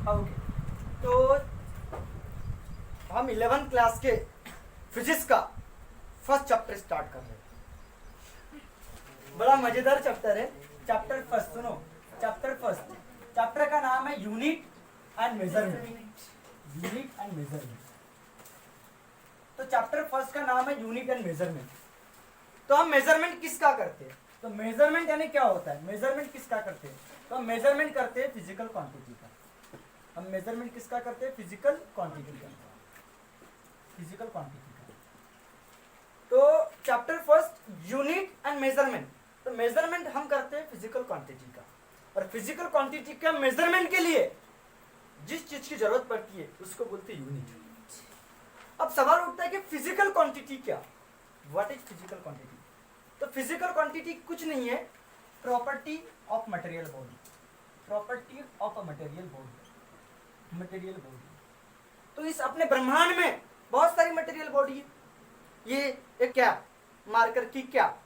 Okay, तो हम 11th class के फिजिक्स का फर्स्ट चैप्टर स्टार्ट कर रहे हैं। बड़ा मजेदार चैप्टर है। चैप्टर फर्स्ट सुनो, चैप्टर फर्स्ट, चैप्टर का नाम है unit and measurement. Unit and measurement. तो चैप्टर फर्स्ट का नाम है यूनिट एंड मेजरमेंट। तो हम मेजरमेंट किसका करते हैं? तो मेजरमेंट यानी क्या होता है? मेजरमेंट किसका करते हैं? तो हम मेजरमेंट करते हैं फिजिकल क्वांटिटी का। हम मेजरमेंट किसका करते हैं? फिजिकल क्वांटिटी का। फिजिकल क्वांटिटी का। तो chapter first unit and measurement. तो मेजरमेंट हम करते हैं फिजिकल क्वांटिटी का, और फिजिकल क्वांटिटी का मेजरमेंट के लिए जिस चीज की जरूरत पड़ती है उसको बोलते हैं यूनिट। अब सवाल उठता है कि फिजिकल क्वांटिटी क्या? What is physical quantity? तो फिजिकल क्वांटिटी कुछ नहीं है, property of material body. Property of a material body. Material body. तो इस अपने ब्रह्मांड में बहुत सारी मटेरियल बॉडी है। ये एक कैप, मार्कर की कैप,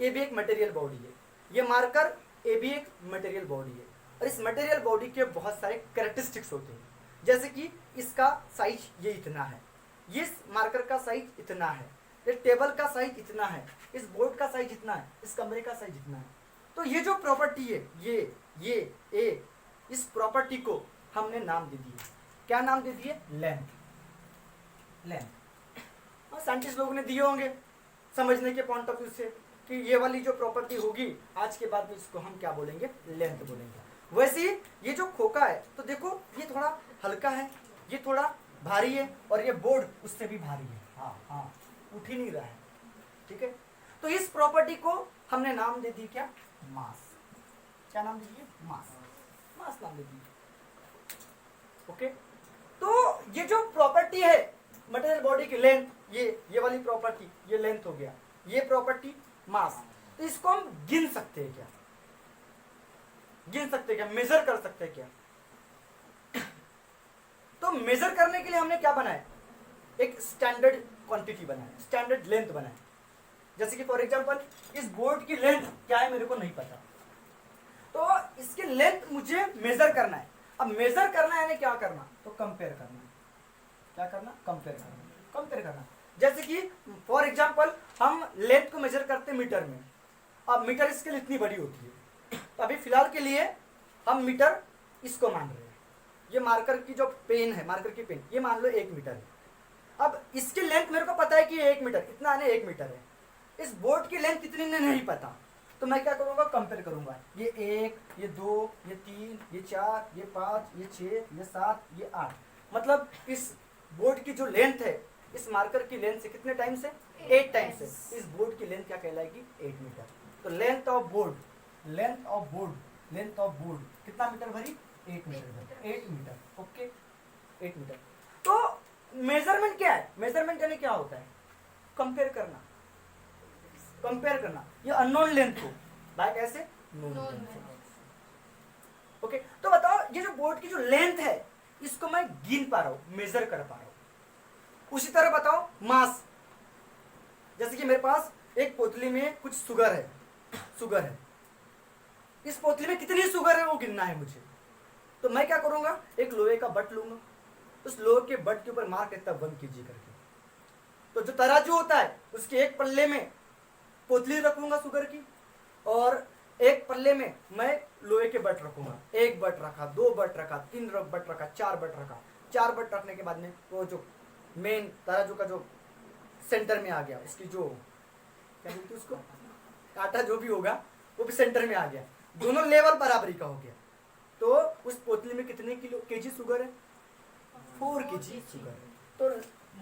ये भी एक मटेरियल बॉडी है। ये मार्कर, ये भी एक मटेरियल बॉडी है। और इस मटेरियल बॉडी के बहुत सारे कैरेक्टरिस्टिक्स होते हैं, जैसे कि इसका साइज ये इतना है, इस मार्कर का साइज इतना है, ये टेबल का साइज इतना है, इस बोर्ड का साइज इतना है, इस कमरे का साइज इतना है। तो ये जो प्रॉपर्टी है, ये इस प्रॉपर्टी को हमने नाम दे दिया। क्या नाम दे दिए? लेंथ। लेंथ साइंटिस्ट लोगों ने दिए होंगे समझने के पॉइंट ऑफ व्यू से कि ये वाली जो प्रॉपर्टी होगी आज के बाद में इसको हम क्या बोलेंगे? लेंथ बोलेंगे। वैसे ही ये जो खोखा है, तो देखो ये थोड़ा हल्का है, ये थोड़ा भारी है, और ये बोर्ड उससे भी भारी है। हाँ, उठ ही नहीं रहा है। ठीक है, तो इस प्रॉपर्टी को हमने नाम दे दी क्या? मास। क्या नाम दे दिए? मास। मास नाम दे दिए। ओके, तो ये जो प्रॉपर्टी है मटेरियल बॉडी की, लेंथ, ये वाली प्रॉपर्टी, ये लेंथ हो गया, ये प्रॉपर्टी मास। तो इसको हम गिन सकते हैं क्या? गिन सकते हैं क्या? मेजर कर सकते हैं क्या? तो मेजर करने के लिए हमने क्या बनाया? एक स्टैंडर्ड क्वांटिटी बनाया, स्टैंडर्ड लेंथ बनाया। जैसे कि फॉर एग्जांपल इस बोर्ड की लेंथ क्या है मेरे को नहीं पता, तो इसकी लेंथ मुझे मेजर करना है। अब मेजर करना है यानी क्या करना? तो कंपेयर करना। क्या करना? कंपेयर करना। कंपेयर करना। जैसे कि फॉर एग्जांपल हम लेंथ को मेजर करते हैं मीटर में। अब मीटर स्केल इतनी बड़ी होती है, तो अभी फिलहाल के लिए हम मीटर इसको मान रहे हैं। ये मार्कर की जो पेन है, मार्कर की पेन, ये मान लो 1 मीटर है। अब इसकी लेंथ मेरे को पता है कि ये 1 मीटर, इतना है 1 मीटर है। इस बोर्ड की लेंथ कितनी नहीं पता, तो मैं क्या करूंगा? कंपेयर करूंगा। ये 1, ये 2, ये 3, ये 4, ये 5, ये 6, ये 7, ये 8। मतलब इस बोर्ड की जो लेंथ है इस मार्कर की लेंथ से कितने टाइम्स है? 8 टाइम्स है। इस बोर्ड की लेंथ क्या कहलाएगी? 8 मीटर। तो length of board, length of board, length of board कितना मीटर भरी? 8 मीटर। 8 मीटर। Okay, 8 metre. तो मेजरमेंट क्या है? मेजरमेंट यानी क्या होता है? कंपेयर करना। कंपेयर करना ये अननोन लेंथ को बाय कैसे? Known length. ओके, तो बताओ ये जो बोर्ड की जो लेंथ है इसको मैं गिन पा रहा हूं, मेजर कर पा रहा हूं। उसी तरह बताओ मास। जैसे कि मेरे पास एक पोतली में कुछ शुगर है, शुगर है। इस पोतली में कितनी शुगर है वो गिनना है मुझे। तो मैं क्या करूंगा? एक लोहे का बट लूंगा, उस लोहे के बट के ऊपर मार्क करता 1 kg करके। तो जो तराजू होता है उसके एक पल्ले में पोतली रखूंगा शुगर की, और एक पल्ले में मैं लोहे के बट रखूंगा। 1 बट रखा, 2 बट रखा, 3 बट रखा, 4 बट रखा। 4 बट रखने के बाद में वो जो मेन तराजू का जो सेंटर में आ गया, इसकी जो क्या बोलते हैं उसको, कांटा जो भी होगा वो भी सेंटर में आ गया, दोनों लेवल बराबरी का हो गया। तो उस पोतली में कितने केजी शुगर है? 4 kg शुगर है। तो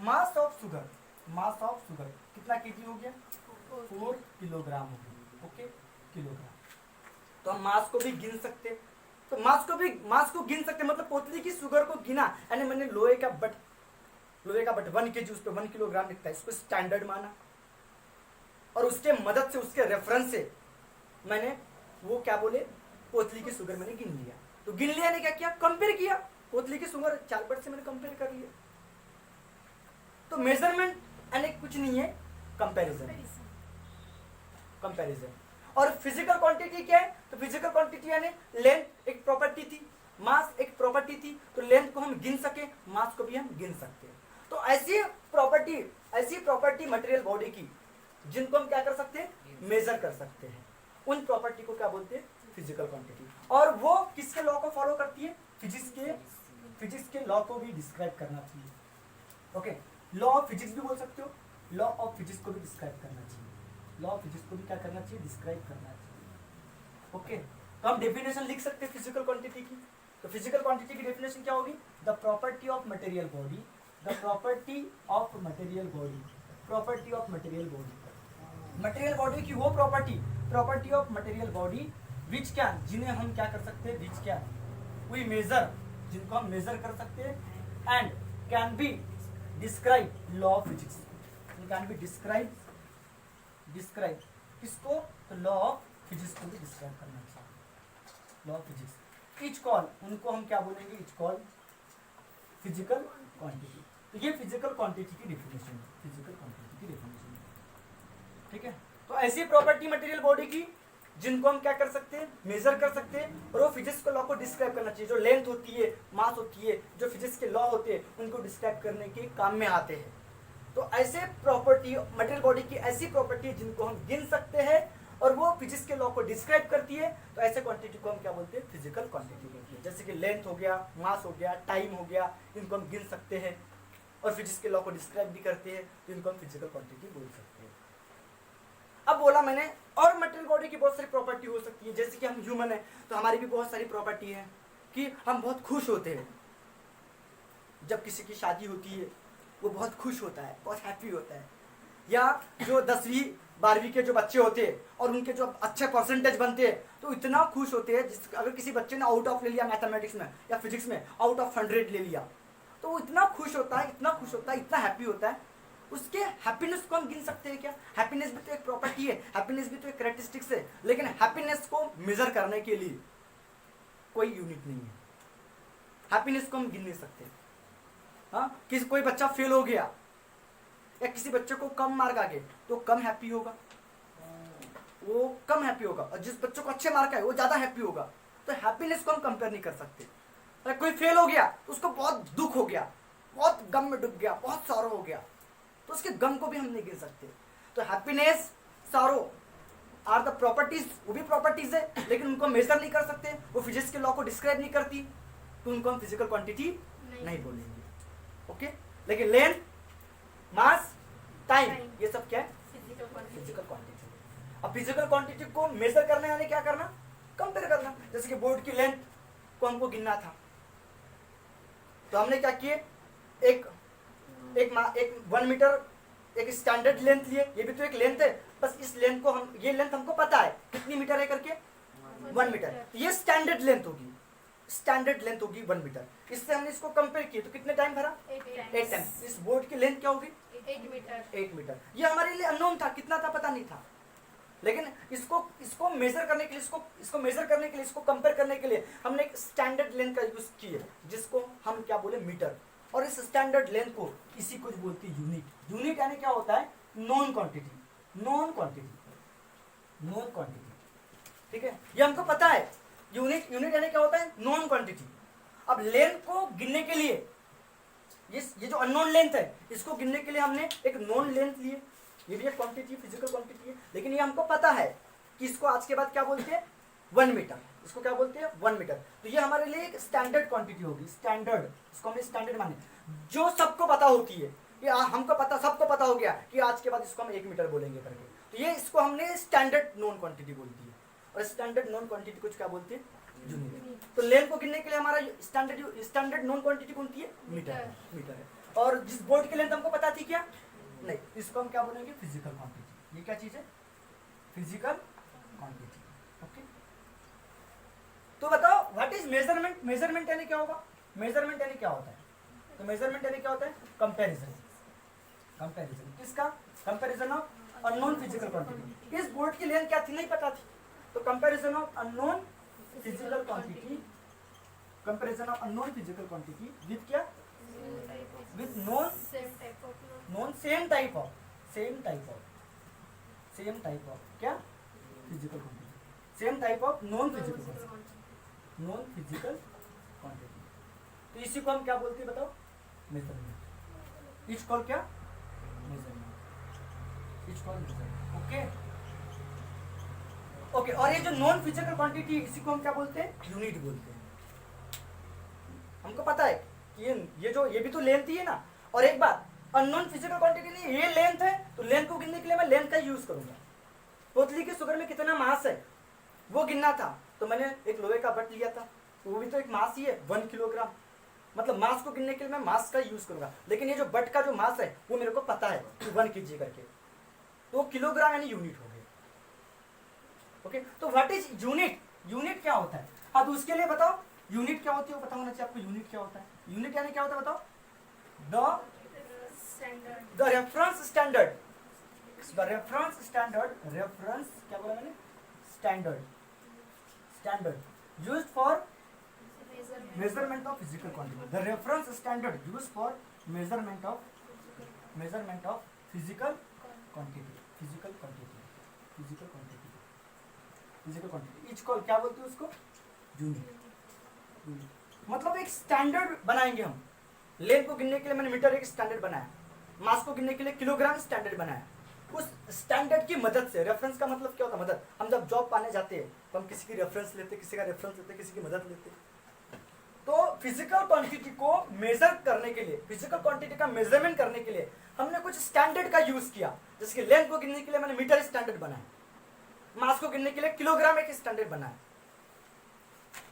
mass of sugar, mass of sugar कितना केजी हो गया? 4 किलोग्राम हो गया। Okay, kilogram. तो हम मास को भी गिन सकते, तो मास को गिन सकते, मतलब पोतली की शुगर को गिना, यानी मैंने लोहे का बट 1 kg, उस पर 1 किलोग्राम लिखता है, इसको स्टैंडर्ड माना, और उसके मदद से, उसके रेफरेंस से मैंने वो क्या बोले, पोतली की शुगर मैंने गिन लिया। तो गिन लिया ने क्या किया? कंपेयर किया। पोतली की शुगर 4 बट से मैंने कंपेयर कर लिया। तो मेजरमेंट यानी कुछ नहीं है, कंपैरिजन। कंपैरिजन। और फिजिकल क्वांटिटी क्या है? तो फिजिकल क्वांटिटी यानी लेंथ एक प्रॉपर्टी थी, मास एक प्रॉपर्टी प्रॉपर्टी थी, तो लेंथ को हम गिन सके, मास को भी हम गिन सकते हैं। तो ऐसी प्रॉपर्टी मटेरियल बॉडी की जिनको हम क्या कर सकते हैं, मेजर कर सकते हैं, उन प्रॉपर्टी को क्या बोलते हैं, फिजिकल क्वांटिटी। और वो किसके लॉ को फॉलो करती है, फिजिक्स के लॉ को भी डिस्क्राइब करना चाहिए। ओके, लॉ ऑफ फिजिक्स भी बोल सकते हो, लॉ ऑफ फिजिक्स को भी डिस्क्राइब करना चाहिए, लॉ ऑफ फिजिक्स को भी क्या करना चाहिए, डिस्क्राइब करना चाहिए। ओके, तो हम डेफिनेशन लिख सकते हैं फिजिकल क्वांटिटी की। तो फिजिकल क्वांटिटी की डेफिनेशन क्या होगी, the property of material body, the property of material body, property of material body, material body की वो property of material body which क्या, जिन्हें हम क्या कर सकते हैं, विच क्या वी मेजर, जिनको हम मेजर कर सकते हैं, and can be describe law of physics, can be describe किसको, तो लॉ ऑफ फिजिक्स को भी डिस्क्राइब करना चाहिए, law of physics. Etch call, उनको हम क्या बोलेंगे, इच कॉल फिजिकल क्वांटिटी। तो ये फिजिकल क्वांटिटी की डेफिनेशन है, फिजिकल क्वांटिटी की डेफिनेशन है, ठीक है। तो ऐसी प्रॉपर्टी मटेरियल बॉडी की जिनको हम क्या कर सकते हैं, मेजर कर सकते हैं, और वो फिजिक्स के लॉ को डिस्क्राइब करना चाहिए। जो लेंथ होती है, मास होती है, जो फिजिक्स के लॉ होते हैं, उनको डिस्क्राइब करने के काम में आते हैं। तो ऐसे प्रॉपर्टी मटेरियल बॉडी की ऐसी प्रॉपर्टी जिनको हम गिन सकते हैं और वो फिजिक्स के लॉ को डिस्क्राइब करती है, तो ऐसे क्वांटिटी को हम क्या बोलते हैं, फिजिकल क्वांटिटी बोलते हैं। जैसे कि लेंथ हो गया, मास हो गया, टाइम हो गया, इनको हम गिन सकते हैं और फिजिक्स के लॉ को डिस्क्राइब भी करते हैं, तो इनको हम फिजिकल क्वांटिटी बोल सकते हैं। अब बोला मैंने, और मटेरियल बॉडी की बहुत सारी प्रॉपर्टी हो सकती है। जैसे कि हम ह्यूमन है, तो हमारी भी बहुत सारी प्रॉपर्टी है कि हम बहुत खुश होते हैं। जब किसी की शादी होती है, वो बहुत खुश होता है, बहुत हैप्पी होता है। या जो 10वीं 12वीं के जो बच्चे होते हैं और उनके जो अच्छे परसेंटेज बनते हैं, तो इतना खुश होते हैं। अगर किसी बच्चे ने आउट ऑफ ले लिया मैथमेटिक्स में या फिजिक्स में, आउट ऑफ 100 ले लिया, तो वो इतना खुश होता है, इतना हैप्पी होता है। उसके हैप्पीनेस को हम गिन सकते हैं क्या? हैप्पीनेस भी तो एक प्रॉपर्टी है, हैप्पीनेस भी तो एक कैरेक्टरिस्टिक्स है, लेकिन हैप्पीनेस को मेजर करने के लिए कोई यूनिट नहीं है। हैप्पीनेस को हम गिन नहीं सकते। हाँ, कोई बच्चा फेल हो गया या किसी बच्चे को कम मार्क आ गए, तो कम हैप्पी होगा, वो कम हैप्पी होगा, और जिस बच्चे को अच्छे मार्क आए वो ज्यादा हैप्पी होगा। तो हैप्पीनेस को हम कंपेयर नहीं कर सकते। अगर कोई फेल हो गया तो उसको बहुत दुख हो गया, बहुत गम में डूब गया, बहुत सॉरो हो गया, तो उसके गम को भी हम नहीं गिन सकते। तो happiness, sorrow are the properties, वो भी प्रॉपर्टीज है, लेकिन उनको मेजर नहीं कर सकते, वो फिजिक्स के लॉ को डिस्क्राइब नहीं करती, तो उनको हम फिजिकल क्वांटिटी नहीं बोलेंगे। ओके, लेकिन लेंथ, मास, टाइम, ये सब क्या है? Physical quantity. अब फिजिकल क्वांटिटी को मेजर करना यानी क्या करना? कंपेयर करना। जैसे कि बोर्ड की लेंथ को हमको गिनना था, तो हमने क्या किए, एक 1 मीटर एक स्टैंडर्ड लेंथ लिए। ये भी तो एक लेंथ है, बस इस लेंथ को हम, ये लेंथ हमको पता है कितनी मीटर है करके, 1 मीटर। ये स्टैंडर्ड लेंथ होगी, 1 मीटर। इससे हमने इसको कंपेयर किया, तो कितने टाइम भरा? 8 टाइम। इस बोर्ड की लेंथ क्या होगी? 8 मीटर। ये हमारे लिए अननोन था, कितना था पता नहीं था, लेकिन इसको मेजर करने के लिए, इसको मेजर करने के लिए, इसको कंपेयर करने के लिए हमने एक स्टैंडर्ड लेंथ का यूज किया, जिसको हम क्या बोले, मीटर। और इस स्टैंडर्ड लेंथ को इसी को बोलते हैं यूनिट। यूनिट यानी क्या होता है? Non quantity. ठीक है, ये हमको पता है। यूनिट यानी क्या होता है? Non quantity. अब लेंथ को गिनने के लिए, ये जो अननोन लेंथ है, इसको गिनने के लिए हमने एक नॉन लेंथ लिए। ये भी एक क्वांटिटी, फिजिकल क्वांटिटी है, लेकिन ये हमको पता है कि इसको आज के बाद क्या बोलते हैं? 1 मीटर। इसको क्या बोलते हैं? 1 मीटर। तो ये हमारे लिए एक स्टैंडर्ड क्वांटिटी होगी। स्टैंडर्ड, इसको हमने स्टैंडर्ड माने, जो सबको पता होती है। ये हमको पता, सबको पता हो गया कि आज के बाद इसको हम 1 मीटर बोलेंगे करके, तो ये इसको हमने स्टैंडर्ड नॉन क्वांटिटी बोल दी है। और स्टैंडर्ड नॉन क्वांटिटी को क्या बोलते हैं? यूनिट। तो लेंथ को गिनने के लिए हमारा स्टैंडर्ड नॉन क्वांटिटी कौन सी है? मीटर है। और जिस बोर्ड की लेंथ हमको पता थी क्या? नहीं, इसको हम क्या बोलेंगे? Physical quantity. ये क्या चीज है? Physical quantity. ओके, तो बताओ व्हाट इज मेजरमेंट? मेजरमेंट यानी क्या होगा? मेजरमेंट यानी क्या होता है? तो मेजरमेंट यानी क्या होता है? कंपैरिजन। किसका? Comparison of unknown physical quantity. इस बोर्ड की लेंथ क्या थी? नहीं पता थी, तो comparison of unknown physical quantity, comparison of unknown physical quantity with क्या? With known same type of क्या? Physical quantity. Same type of known physical quantity. तो इसी को हम क्या बोलते हैं बताओ, मेजरमेंट। इच कॉल क्या, measurement, it's called measurement. Okay okay. और ये जो नॉन फिजिकल क्वांटिटी इसी को हम क्या बोलते हैं, यूनिट बोलते हैं। हमको पता है कि ये भी तो लेंथ ही है ना। और एक बात, अननोन फिजिकल क्वांटिटी नहीं, ये लेंथ है, तो लेंथ को गिनने के लिए मैं लेंथ का यूज करूंगा। पोतली के शुगर में कितना मास है वो गिनना था, तो मैंने एक लोहे का बट लिया था, वो भी तो एक मास ही है, 1 किलोग्राम। मतलब मास को गिनने के लिए मैं मास का यूज करूंगा, लेकिन ये जो बट का जो मास है वो मेरे को पता है कि 1 kg करके, तो किलोग्राम यानी यूनिट हो गया। ओके, तो व्हाट इज यूनिट, यूनिट क्या होता है। अब उसके लिए बताओ यूनिट क्या होती है, वो पता होना चाहिए आपको। यूनिट क्या होता है, यूनिट यानी क्या होता है बताओ, the reference standard, the reference standard, reference क्या बोला मैंने, standard, standard used for measurement of physical quantity, the reference standard used for measurement of physical quantity, physical quantity each call क्या बोलते हैं उसको, यूनिट। मतलब एक स्टैंडर्ड बनाएंगे हम। लेंथ को गिनने के लिए मैंने मीटर एक स्टैंडर्ड बनाया, मास को गिनने के लिए किलोग्राम स्टैंडर्ड बनाया। उस स्टैंडर्ड की मदद से, रेफरेंस का मतलब क्या होता है, मदद। हम जब जॉब पाने जाते हैं तो हम किसी की रेफरेंस लेते, किसी का रेफरेंस लेते, किसी की मदद लेते। तो फिजिकल क्वांटिटी को मेजर करने के लिए, फिजिकल क्वांटिटी का मेजरमेंट करने के लिए हमने कुछ स्टैंडर्ड का यूज किया। जैसे कि लेंथ को गिनने के लिए मैंने मीटर स्टैंडर्ड बनाया, मास को गिनने के लिए किलोग्राम एक स्टैंडर्ड बनाया।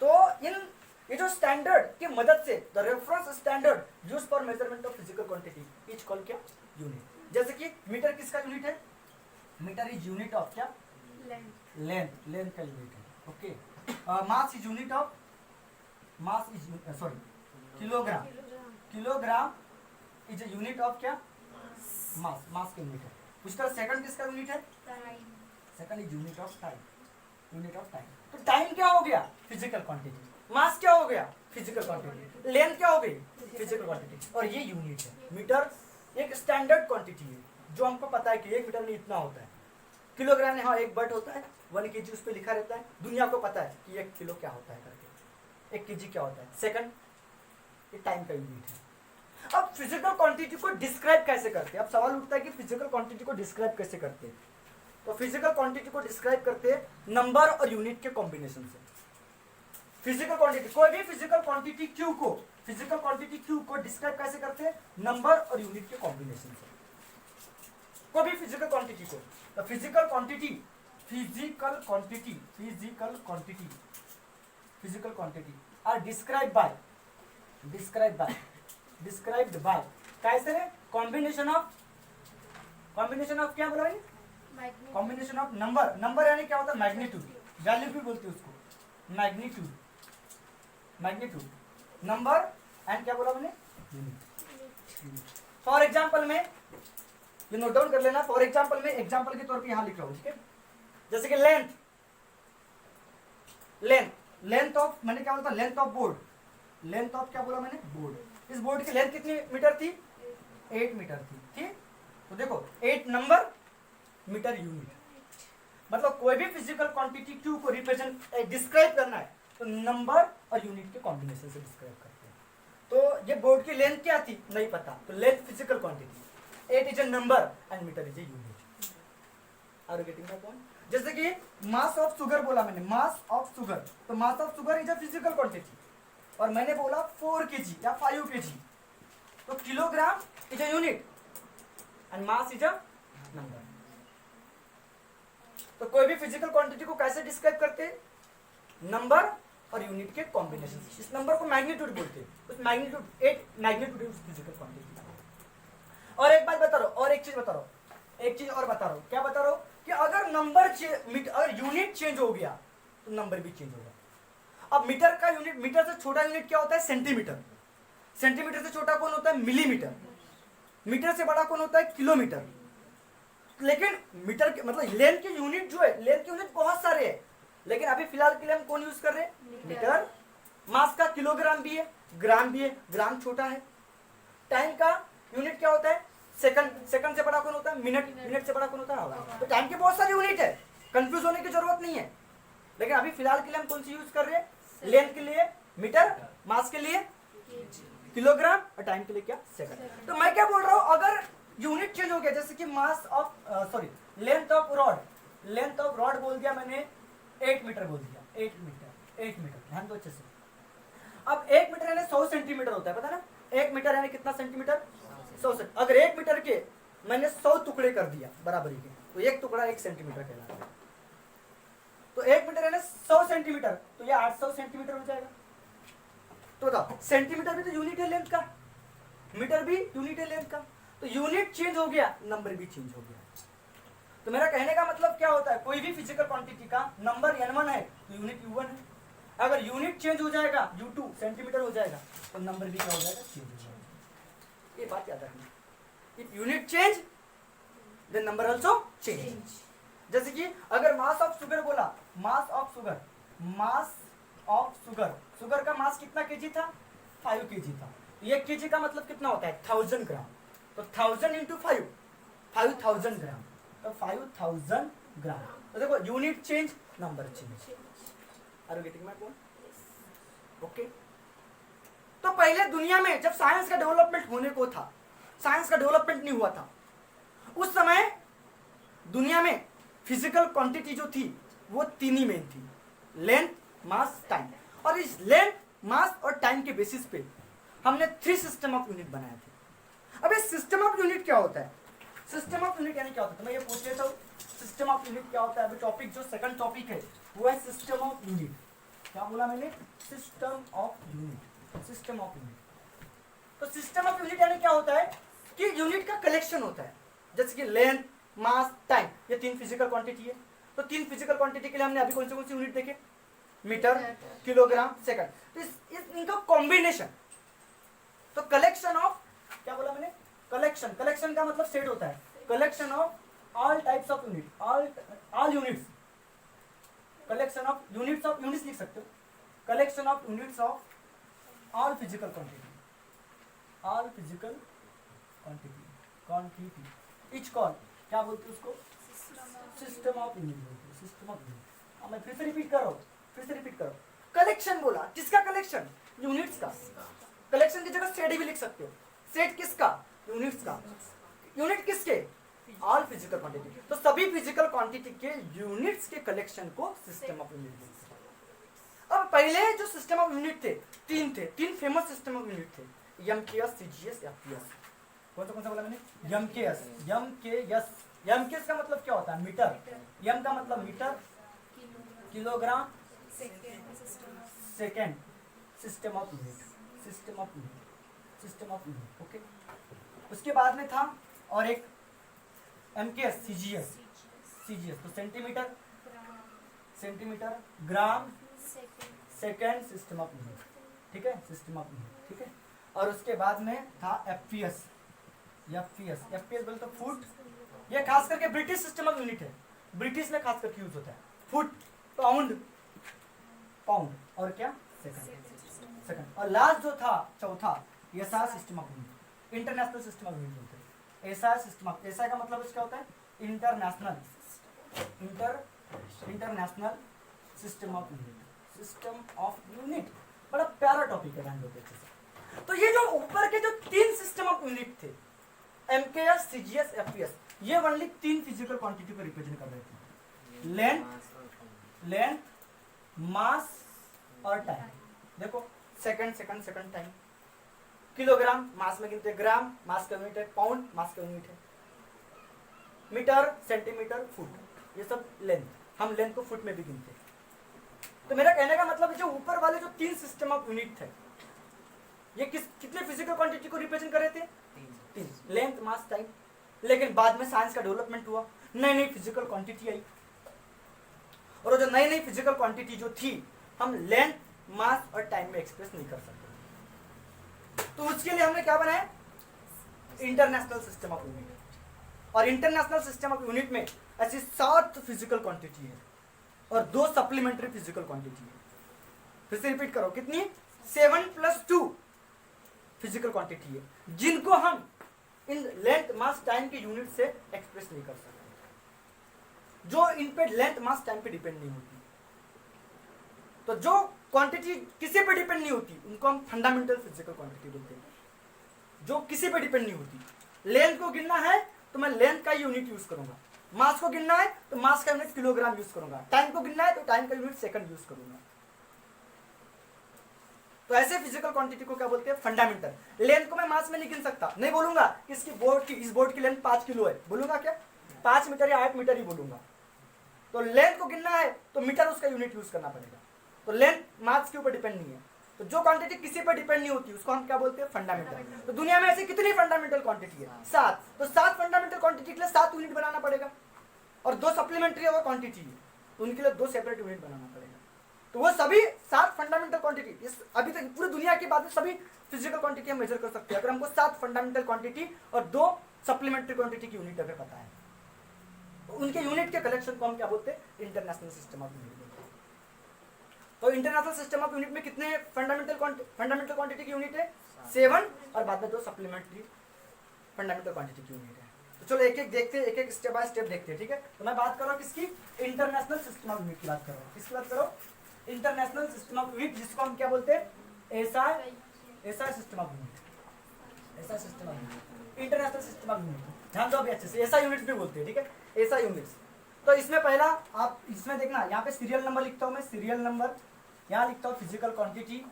तो ये जो स्टैंडर्ड की मदद से, the reference standard use for measurement of physical quantity is called क्या, यूनिट। जैसे कि मीटर किसका यूनिट है, मीटर इज यूनिट ऑफ क्या, लेंथ का यूनिट है। Okay, mass is unit of, mass is sorry kilogram, kilogram is a unit of क्या, मास, मास का यूनिट है। उस तरह सेकंड किसका यूनिट है, second is unit of time, unit of time. तो टाइम क्या हो गया, फिजिकल क्वांटिटी। मास क्या हो गया, फिजिकल क्वांटिटी। लेंथ क्या हो गई, फिजिकल क्वांटिटी। और ये यूनिट है। मीटर एक स्टैंडर्ड क्वांटिटी है जो हमको पता है कि 1 मीटर में इतना होता है। किलोग्राम हाँ एक बट होता है, 1 kg उस पर लिखा रहता है। दुनिया को पता है कि 1 किलो क्या होता है करके, 1 kg क्या होता है। सेकंड, ये टाइम का यूनिट है। अब फिजिकल क्वांटिटी को डिस्क्राइब कैसे करते हैं। अब सवाल उठता है कि फिजिकल क्वांटिटी को डिस्क्राइब कैसे करते हैं। तो फिजिकल क्वांटिटी को डिस्क्राइब करते हैं नंबर और यूनिट के कॉम्बिनेशन से। फिजिकल क्वांटिटी, कोई भी फिजिकल क्वांटिटी क्यू को, फिजिकल क्वांटिटी क्यू को डिस्क्राइब कैसे करते हैं, नंबर और यूनिट के कॉम्बिनेशन से। कोई भी फिजिकल क्वांटिटी को, तो physical quantity, physical quantity, physical quantity, physical quantity are describe by, described by कैसे है, कॉम्बिनेशन ऑफ क्या बोला भाई, कॉम्बिनेशन ऑफ नंबर। नंबर यानी क्या होता है, मैग्नीट्यूड, वैल्यू भी बोलते हैं उसको, मैग्नीट्यूड, नंबर एंड क्या बोला मैंने, यूनिट। फॉर एग्जाम्पल में ये नोट डाउन कर लेना। फॉर एग्जाम्पल में, एग्जाम्पल के तौर पे यहां लिख रहा हूं, ठीक है। जैसे कि लेंथ ऑफ, मैंने क्या बोला था, length of board, length of क्या बोला मैंने, बोर्ड। इस बोर्ड की लेंथ कितनी मीटर थी, 8 मीटर थी, ठीक। तो देखो 8 नंबर, मीटर यूनिट। मतलब कोई भी फिजिकल क्वांटिटी क्यू को रिप्रेजेंट डिस्क्राइब करना है तो नंबर और यूनिट के कॉम्बिनेशन से डिस्क्राइब करते हैं। तो ये बोर्ड की लेंथ क्या थी नहीं पता, तो length physical quantity, 8 is a number and metre is a unit. Are you getting my point. जैसे कि मास ऑफ शुगर बोला मैंने, मास ऑफ शुगर, तो mass of sugar is a physical quantity. और मैंने बोला 4 kg या 5 kg, तो kilogram is a unit and mass is a number. तो कोई भी फिजिकल क्वांटिटी को कैसे डिस्क्राइब करते हैं, नंबर और यूनिट के कॉम्बिनेशन। इस नंबर को मैग्नीट्यूड बोलते हैं, उस मैग्नीट्यूड, 8 मैग्नीट्यूड है उस फिजिकल क्वांटिटी। और एक बात बता रहा हूं, और एक चीज बता रहा हूं, एक चीज और बता रहा हूं। क्या बता रहा हूं कि अगर नंबर अगर यूनिट चेंज हो गया तो नंबर भी चेंज होगा। अब मीटर का यूनिट, मीटर से छोटा यूनिट क्या होता है, सेंटीमीटर। सेंटीमीटर से छोटा कौन होता है, मिलीमीटर। मीटर से बड़ा कौन होता है, किलोमीटर। लेकिन मीटर के मतलब लेंथ के यूनिट जो है, लेंथ के यूनिट बहुत सारे हैं, लेकिन अभी फिलहाल के लिए हम कौन यूज कर रहे हैं, मीटर। मास का किलोग्राम भी है, ग्राम भी है, ग्राम छोटा है। टाइम का यूनिट क्या होता है, सेकंड। सेकंड से बड़ा कौन होता है, मिनट। मिनट से बड़ा कौन होता है, तो टाइम के बहुत सारे यूनिट है, कंफ्यूज होने की जरूरत नहीं है। लेकिन अभी फिलहाल के लिए हम कौन सी यूज कर रहे हैं, लेंथ के लिए मीटर, मास के लिए किलोग्राम और टाइम के लिए क्या, सेकंड। तो मैं क्या बोल रहा हूँ, अगर यूनिट चेंज हो गया, जैसे कि mass of sorry length of rod बोल दिया मैंने 8 मीटर बोल दिया, 8 मीटर, ध्यान दो अच्छे से। अब 1 मीटर यानी 100 सेंटीमीटर होता है, पता ना, 1 मीटर यानी कितना सेंटीमीटर, 100 सेंटीमीटर। अगर 1 मीटर के मैंने 100 टुकड़े कर दिया बराबरी के, तो एक टुकड़ा 1 सेंटीमीटर कहलाता है। तो 1 मीटर यानी 100 सेंटीमीटर, तो ये 800 सेंटीमीटर हो जाएगा। तो बताओ, सेंटीमीटर भी तो यूनिट है लेंथ का, मीटर भी यूनिट है लेंथ का, तो यूनिट चेंज हो गया, नंबर भी चेंज हो गया। तो मेरा कहने का मतलब क्या होता है, कोई भी फिजिकल क्वांटिटी का नंबर n1 है तो यूनिट u1 है। अगर यूनिट चेंज हो जाएगा, u2 सेंटीमीटर हो जाएगा, तो नंबर भी क्या हो जाएगा, चेंज हो जाएगा। ये बात याद रखना, if unit change then number also change. जैसे कि अगर मास ऑफ शुगर बोला, मास ऑफ शुगर का मास कितना केजी था, 5 केजी था। 1 केजी का मतलब कितना होता है, 1000 ग्राम। तो 1000 इंटू 5, 5000 ग्राम, तो 5000 ग्राम। तो देखो unit change, number change. Are you getting my point? Okay. तो पहले दुनिया में जब साइंस का डेवलपमेंट होने को था, साइंस का डेवलपमेंट नहीं हुआ था, उस समय दुनिया में फिजिकल क्वांटिटी जो थी वो 3 ही मेन थी, लेंथ, मास, टाइम। और इस लेंथ, मास और टाइम के बेसिस पे हमने 3 सिस्टम ऑफ यूनिट बनाए थे। अब ये सिस्टम ऑफ यूनिट क्या होता है, सिस्टम ऑफ यूनिट यानी क्या होता है, तो मैं ये पूछ लेता हूँ, सिस्टम ऑफ यूनिट क्या होता है। अभी टॉपिक जो सेकंड टॉपिक है वो है सिस्टम ऑफ यूनिट। क्या बोला मैंने, system of unit, system of unit. तो सिस्टम ऑफ यूनिट यानी क्या होता है कि यूनिट का कलेक्शन होता है, जैसे कि लेंथ, मास, टाइम, ये 3 फिजिकल क्वांटिटी है। तो 3 फिजिकल क्वांटिटी के लिए हमने अभी कौन सी यूनिट देखे, मीटर, किलोग्राम, सेकंड। तो इनका कॉम्बिनेशन, तो कलेक्शन ऑफ, क्या बोला मैंने, कलेक्शन का मतलब सेट होता है, collection of all types of unit, all units, collection of units लिख सकते हो, collection of units of all physical quantity, all physical quantity etch called, क्या बोलते हैं उसको, सिस्टम ऑफ यूनिट बोलते हैं, सिस्टम ऑफ यूनिट। मैं फिर से रिपीट करो, कलेक्शन बोला, किसका कलेक्शन, यूनिट्स का। कलेक्शन की जगह सेट भी लिख सकते हो, सेट किसका, यूनिट्स का। यूनिट किसके, ऑल फिजिकल क्वांटिटी। तो सभी फिजिकल क्वांटिटी के यूनिट्स के कलेक्शन को सिस्टम ऑफ यूनिट बोलते हैं। अब पहले जो सिस्टम ऑफ यूनिट थे, 3 थे, 3 फेमस सिस्टम ऑफ यूनिट थे, एमकेएस, सीजीएस, एफपीएस। कौन सा बोला मैंने, एमकेएस का मतलब क्या होता है, मीटर, एम का मतलब metre, kilogram, second, system of unit, okay. उसके बाद में था और एक एमकेएस, सीजीएस, तो centimetre, gram, second, system of unit, ठीक है, सिस्टम ऑफ यूनिट, ठीक है। और उसके बाद में था एफपीएस बोले तो फुट, ये खास करके ब्रिटिश सिस्टम ऑफ यूनिट है, ब्रिटिश में खास करके यूज होता है, फुट, पाउंड, और क्या, सेकंड। और लास्ट जो था चौथा, SI system of unit, international system of unit बोलते हैं। एसआई सिस्टम ऑफ, एसआई का मतलब क्या होता है, इंटरनेशनल सिस्टम ऑफ यूनिट, बड़ा प्यारा टॉपिक है, ध्यान दो अच्छे से। तो ये जो ऊपर के जो 3 सिस्टम ऑफ यूनिट थे, एमकेएस, सीजीएस, एफपीएस, ये ओनली 3 फिजिकल क्वांटिटी को रिप्रेजेंट कर रहे थे, लेंथ, मास और टाइम। देखो सेकंड टाइम, किलोग्राम मास में गिनते, ग्राम मास का यूनिट है, पाउंड मास का यूनिट है, मीटर, सेंटीमीटर, फुट, ये सब लेंथ, हम लेंथ को फुट में भी गिनते हैं। तो मेरा कहने का मतलब जो ऊपर वाले जो 3 सिस्टम ऑफ यूनिट थे, ये कितने फिजिकल क्वांटिटी को रिप्रेजेंट कर रहे थे, 3, लेंथ, मास, टाइम। लेकिन बाद में साइंस का डेवलपमेंट हुआ, नई फिजिकल क्वांटिटी आई, और जो नई फिजिकल क्वांटिटी जो थी, हम लेंथ, मास और टाइम में एक्सप्रेस नहीं कर सकते। तो उसके लिए हमने क्या बनाया, इंटरनेशनल सिस्टम ऑफ यूनिट। और इंटरनेशनल सिस्टम ऑफ यूनिट में ऐसी 7 फिजिकल क्वांटिटी है और 2 सप्लीमेंट्री फिजिकल क्वांटिटी है। फिर से रिपीट करो, कितनी, 7 + 2 फिजिकल क्वांटिटी है, जिनको हम इन लेंथ, मास, टाइम के यूनिट से एक्सप्रेस नहीं कर सकते, जो इन पे लेंथ, मास, टाइम पे डिपेंड नहीं होती। तो जो क्वांटिटी किसी पे डिपेंड नहीं होती उनको हम फंडामेंटल फिजिकल क्वांटिटी बोलते हैं, जो किसी पे डिपेंड नहीं होती। लेंथ को गिनना है तो मैं लेंथ का यूनिट यूज करूंगा, मास को गिनना है तो मास का यूनिट किलोग्राम यूज करूंगा, टाइम को गिनना है तो टाइम का यूनिट सेकंड यूज करूंगा। तो ऐसे फिजिकल क्वांटिटी को क्या बोलते हैं? फंडामेंटल। लेंथ को मैं मास में नहीं गिन सकता, नहीं बोलूंगा कि इसकी बोर्ड की, इस बोर्ड की लेंथ 5 किलो है, बोलूंगा क्या 5 मीटर या 8 मीटर ही बोलूंगा। तो लेंथ को गिनना है तो मीटर उसका यूनिट यूज करना पड़ेगा। तो लेंथ मास के ऊपर डिपेंड नहीं है, तो जो क्वांटिटी किसी पर डिपेंड नहीं होती उसको हम क्या बोलते हैं? फंडामेंटल। तो दुनिया में ऐसी कितनी फंडामेंटल क्वांटिटी है? 7। तो 7 फंडामेंटल क्वांटिटी के लिए 7 यूनिट बनाना पड़ेगा, और 2 सप्लीमेंट्री और क्वांटिटी है तो उनके लिए 2 सेपरेट यूनिट बनाना पड़ेगा। तो वो सभी 7 फंडामेंटल क्वांटिटी, इस अभी तक पूरी दुनिया की बात है, सभी फिजिकल क्वांटिटी हम मेजर कर सकते हैं अगर हमको 7 फंडामेंटल क्वांटिटी और 2 सप्लीमेंट्री क्वांटिटी की यूनिट अगर पता है। तो उनके यूनिट के कलेक्शन को हम क्या बोलते हैं? इंटरनेशनल सिस्टम ऑफ यूनिट बोलते हैं। तो इंटरनेशनल सिस्टम ऑफ यूनिट में कितने फंडामेंटल क्वांटिटी की यूनिट है? 7, और बाद में 2 सप्लीमेंट्री फंडामेंटल क्वांटिटी की यूनिट है। तो चलो एक एक देखते हैं, एक एक स्टेप बाय स्टेप देखते हैं, ठीक है। तो मैं बात कर रहा हूँ किसकी? इंटरनेशनल सिस्टम ऑफ यूनिट की बात कर रहा हूँ। किसकी बात करो? इंटरनेशनल सिस्टम ऑफ यूनिट, जिसको हम क्या बोलते हैं? SI system of unit. SI system of unit, international system of unit. ध्यान दो अभी अच्छे से, एसआई यूनिट भी बोलते हैं, ठीक है, एसआई यूनिट्स। तो इसमें पहला आप इसमें देखना, यहाँ पे सीरियल नंबर लिखता हूँ मैं, सीरियल नंबर, यहाँ लिखता हूँ फिजिकल क्वांटिटी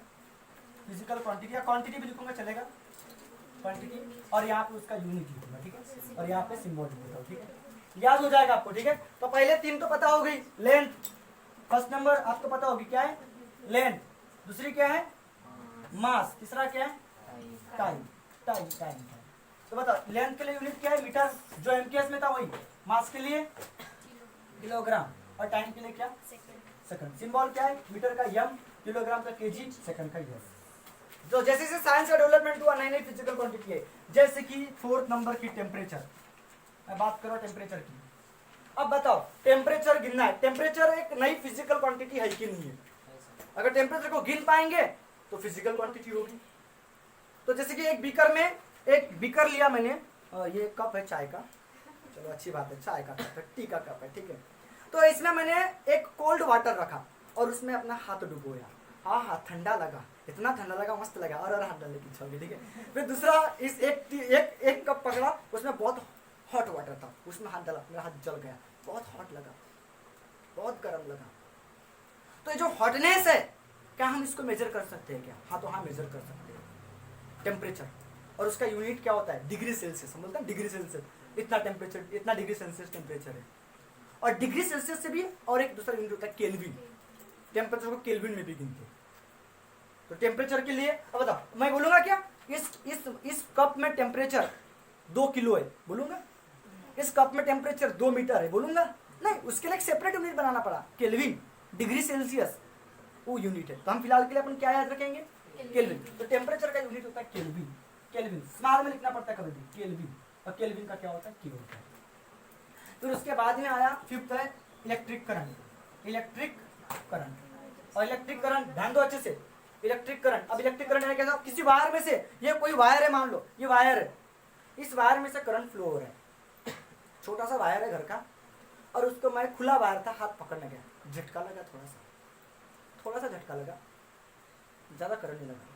या क्वांटिटी भी लिखूंगा चलेगा, क्वांटिटी, और यहाँ पे उसका यूनिट लिखूंगा, ठीक है, और यहाँ पे सिंबल लिखूंगा, ठीक है, याद हो जाएगा आपको, ठीक है। तो पहले 3 तो पता हो गई, लेंथ, फर्स्ट नंबर आपको पता होगी क्या है? लेंथ। दूसरी क्या है? मास। तीसरा क्या है? टाइम। तो बताओ लेंथ के लिए यूनिट क्या है? मीटर, जो एमकेएस में था वही। मास के लिए किलोग्राम, और टाइम के लिए क्या? सेकंड। सिंबल क्या है? मीटर का एम, किलोग्राम का केजी, सेकंड का एस। जो जैसे जैसे साइंस का डेवलपमेंट हुआ, नई नई फिजिकल क्वांटिटी है, जैसे कि 4th नंबर की टेम्परेचर। मैं बात कर रहा हूं टेम्परेचर की। अब बताओ टेम्परेचर गिनना है, टेम्परेचर एक नई फिजिकल क्वांटिटी है कि नहीं है? अगर टेम्परेचर को गिन पाएंगे तो फिजिकल क्वांटिटी होगी। तो जैसे कि एक बीकर लिया मैंने, ये कप है चाय का, चलो अच्छी बात है, चाय का कप है, टी का कप है, ठीक है। तो इसमें मैंने एक कोल्ड वाटर रखा और उसमें अपना हाथ डुबोया, हाँ ठंडा लगा, इतना ठंडा लगा, मस्त लगा, और हाथ डालने की इच्छा होगी, ठीक है। फिर दूसरा इस एक कप पकड़ा, उसमें बहुत हॉट वाटर था, उसमें हाथ डाला, मेरा हाथ जल गया, बहुत हॉट लगा, बहुत गर्म लगा। तो ये जो हॉटनेस है, क्या हम इसको मेजर कर सकते हैं क्या? हाँ, तो हाँ मेजर कर सकते हैं टेम्परेचर, और उसका यूनिट क्या होता है? Degree Celsius. हम बोलते हैं डिग्री सेल्सियस, इतना टेम्परेचर, इतना डिग्री सेल्सियस टेम्परेचर है। और डिग्री सेल्सियस से भी और एक दूसरा यूनिट होता है केल्विन। टेम्परेचर को केल्विन में भी गिनते हैं। तो टेम्परेचर के लिए अब बताओ, मैं बोलूंगा क्या इस कप में टेम्परेचर 2 किलो है, बोलूंगा? इस कप में टेम्परेचर 2 मीटर है, बोलूंगा? नहीं, उसके लिए एक सेपरेट यूनिट बनाना पड़ा, केल्विन, डिग्री सेल्सियस वो यूनिट है। तो हम फिलहाल के लिए अपन क्या याद रखेंगे? केल्विन। तो टेम्परेचर का यूनिट होता है केल्विन। केल्विन स्मॉल में लिखना पड़ता है कभी भी, केल्विन, और केल्विन का क्या होता है? क्यू होता है। फिर उसके बाद में आया 5th है इलेक्ट्रिक करंट। इलेक्ट्रिक करंट, और इलेक्ट्रिक करंट ध्यान दो अच्छे से, इलेक्ट्रिक करंट। अब इलेक्ट्रिक करंट है क्या? किसी वायर में से, ये कोई वायर है, मान लो ये वायर है, इस वायर में से करंट फ्लो हो रहा है, छोटा सा वायर है घर का, और उसको मैं खुला वायर था, हाथ पकड़ने गया, झटका लगा, थोड़ा सा झटका लगा, ज्यादा करंट नहीं लगा।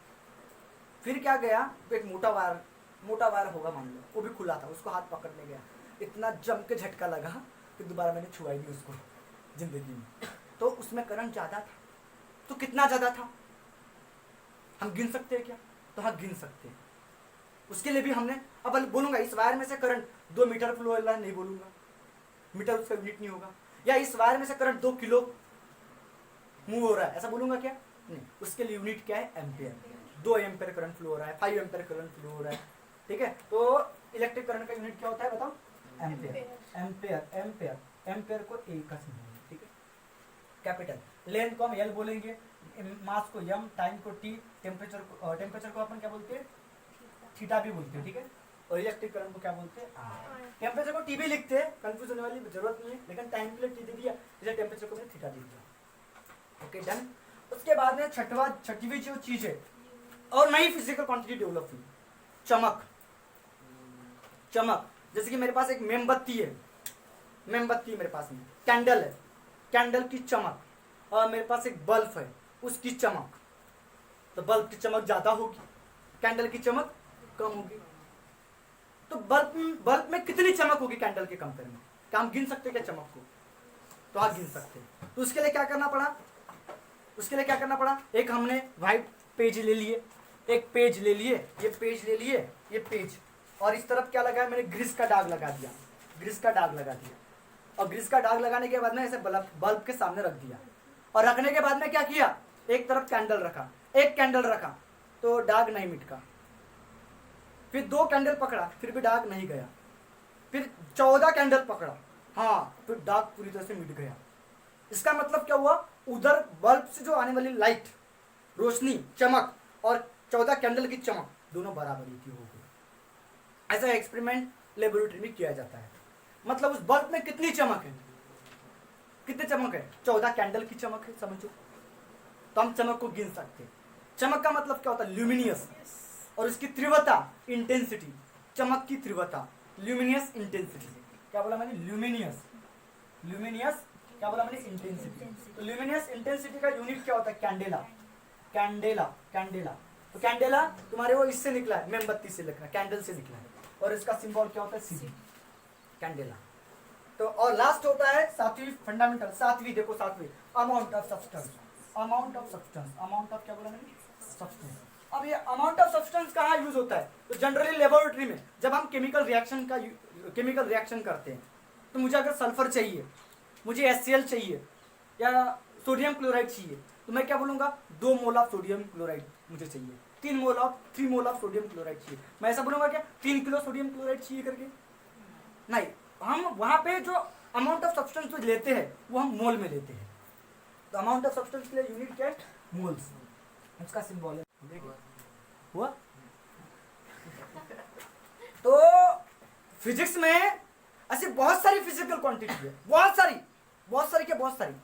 फिर क्या गया, एक मोटा वायर होगा मान लो, वो भी खुला था, उसको हाथ पकड़ने गया, इतना जम के झटका लगा कि दोबारा मैंने छुआ ही नहीं उसको जिंदगी में। तो उसमें करंट ज्यादा था। तो कितना ज्यादा था हम गिन सकते हैं क्या? तो हाँ गिन सकते हैं। उसके लिए भी हमने, अब बोलूंगा इस वायर में से करंट 2 मीटर फ्लो हो रहा है, नहीं बोलूंगा, मीटर उसका यूनिट नहीं होगा। या इस वायर में से करंट 2 किलो मूव हो रहा है, ऐसा बोलूंगा क्या? नहीं, उसके लिए यूनिट क्या है? एम्पियर। 2 एम्पियर करंट फ्लो हो रहा है, 5 एम्पियर करंट फ्लो हो रहा है, ठीक है। तो इलेक्ट्रिक करंट का यूनिट क्या होता है बताओ? एम्पियर। एम्पियर एम्पियर एम्पियर को ए का सिंबल, ठीक है, कैपिटल। लेंथ को हम एल बोलेंगे, मास को एम, टाइम को टी, टेम्परेचर को अपन क्या बोलते हैं? थीटा भी बोलते हैं, ठीक है। और इलेक्ट्रिक करंट को क्या बोलते हैं? टेम्परेचर को टी भी लिखते हैं, कंफ्यूज होने वाली जरूरत नहीं है, लेकिन टाइम के लिए टी दे दिया, जैसे टेम्परेचर को मैंने थीटा दे दिया। Okay done. उसके बाद में छठवीं जो चीज है और नई फिजिकल क्वांटिटी डेवलप हुई, चमक। जैसे कि मेरे पास एक मोमबत्ती है, मेरे पास में कैंडल है, कैंडल की चमक, और मेरे पास एक बल्ब है, उसकी चमक, तो बल्ब की चमक ज्यादा होगी, कैंडल की चमक कम होगी। तो बल्ब में कितनी चमक होगी कैंडल के कंपेयर में? क्या हम गिन सकते हैं क्या चमक को? तो आप गिन सकते हैं। तो उसके लिए क्या करना पड़ा? एक हमने व्हाइट पेज ले लिए, एक पेज ले लिए, ये पेज ले लिए, ये पेज, और इस तरफ क्या लगाया मैंने? ग्रीस का दाग लगा दिया, और ग्रीस का दाग लगाने के बाद में ऐसे बल्ब के सामने रख दिया, और रखने के बाद में क्या किया? एक तरफ एक कैंडल रखा तो दाग नहीं मिटका, फिर 2 कैंडल पकड़ा फिर भी दाग नहीं गया, फिर 14 कैंडल पकड़ा, हाँ, फिर दाग पूरी तरह से मिट गया। इसका मतलब क्या हुआ? उधर बल्ब से जो आने वाली लाइट, रोशनी, चमक और 14 कैंडल की चमक दोनों बराबरी की होगी। ऐसा एक्सपेरिमेंट लेबोरेटरी में किया जाता है। मतलब उस बल्ब में कितनी चमक है? 14 कैंडल की चमक है, समझो। तो हम चमक को गिन सकते हैं। चमक का मतलब क्या होता है? ल्यूमिनियस, और उसकी तीव्रता, इंटेंसिटी, चमक की तीव्रता, ल्यूमिनियस इंटेंसिटी। क्या बोला मैंने? ल्यूमिनियस, क्या बोला मैंने? इंटेंसिटी। तो ल्यूमिनियस इंटेंसिटी का यूनिट क्या होता है? कैंडेला। तो कैंडेला तुम्हारे वो इससे निकला है, मोमबत्ती से निकला, कैंडल से निकला है, और इसका सिंबल क्या होता है? सी, कैंडेला। तो और लास्ट होता है सातवीं फंडामेंटल, देखो सातवीं, amount of substance. Amount of क्या बोला मैंने? सब्सटेंस। अब ये अमाउंट ऑफ सब्सटेंस कहाँ यूज होता है? तो जनरली लेबोरेटरी में जब हम केमिकल रिएक्शन करते हैं, तो मुझे अगर सल्फर चाहिए, मुझे HCl चाहिए या सोडियम क्लोराइड चाहिए, तो मैं क्या बोलूंगा? 2 मोल ऑफ सोडियम क्लोराइड मुझे चाहिए, 3 मोल ऑफ सोडियम क्लोराइड चाहिए। मैं ऐसा बोलूंगा क्या 3 किलो सोडियम क्लोराइड चाहिए करके? नहीं, हम वहां पे जो अमाउंट ऑफ सब्सटेंस जो लेते हैं वो हम मोल में लेते हैं। तो अमाउंट ऑफ सब्सटेंस के लिए यूनिट क्या है? मोल्स। उसका सिंबल है, हुआ। तो फिजिक्स में ऐसी बहुत सारी फिजिकल क्वांटिटी है, बहुत सारी,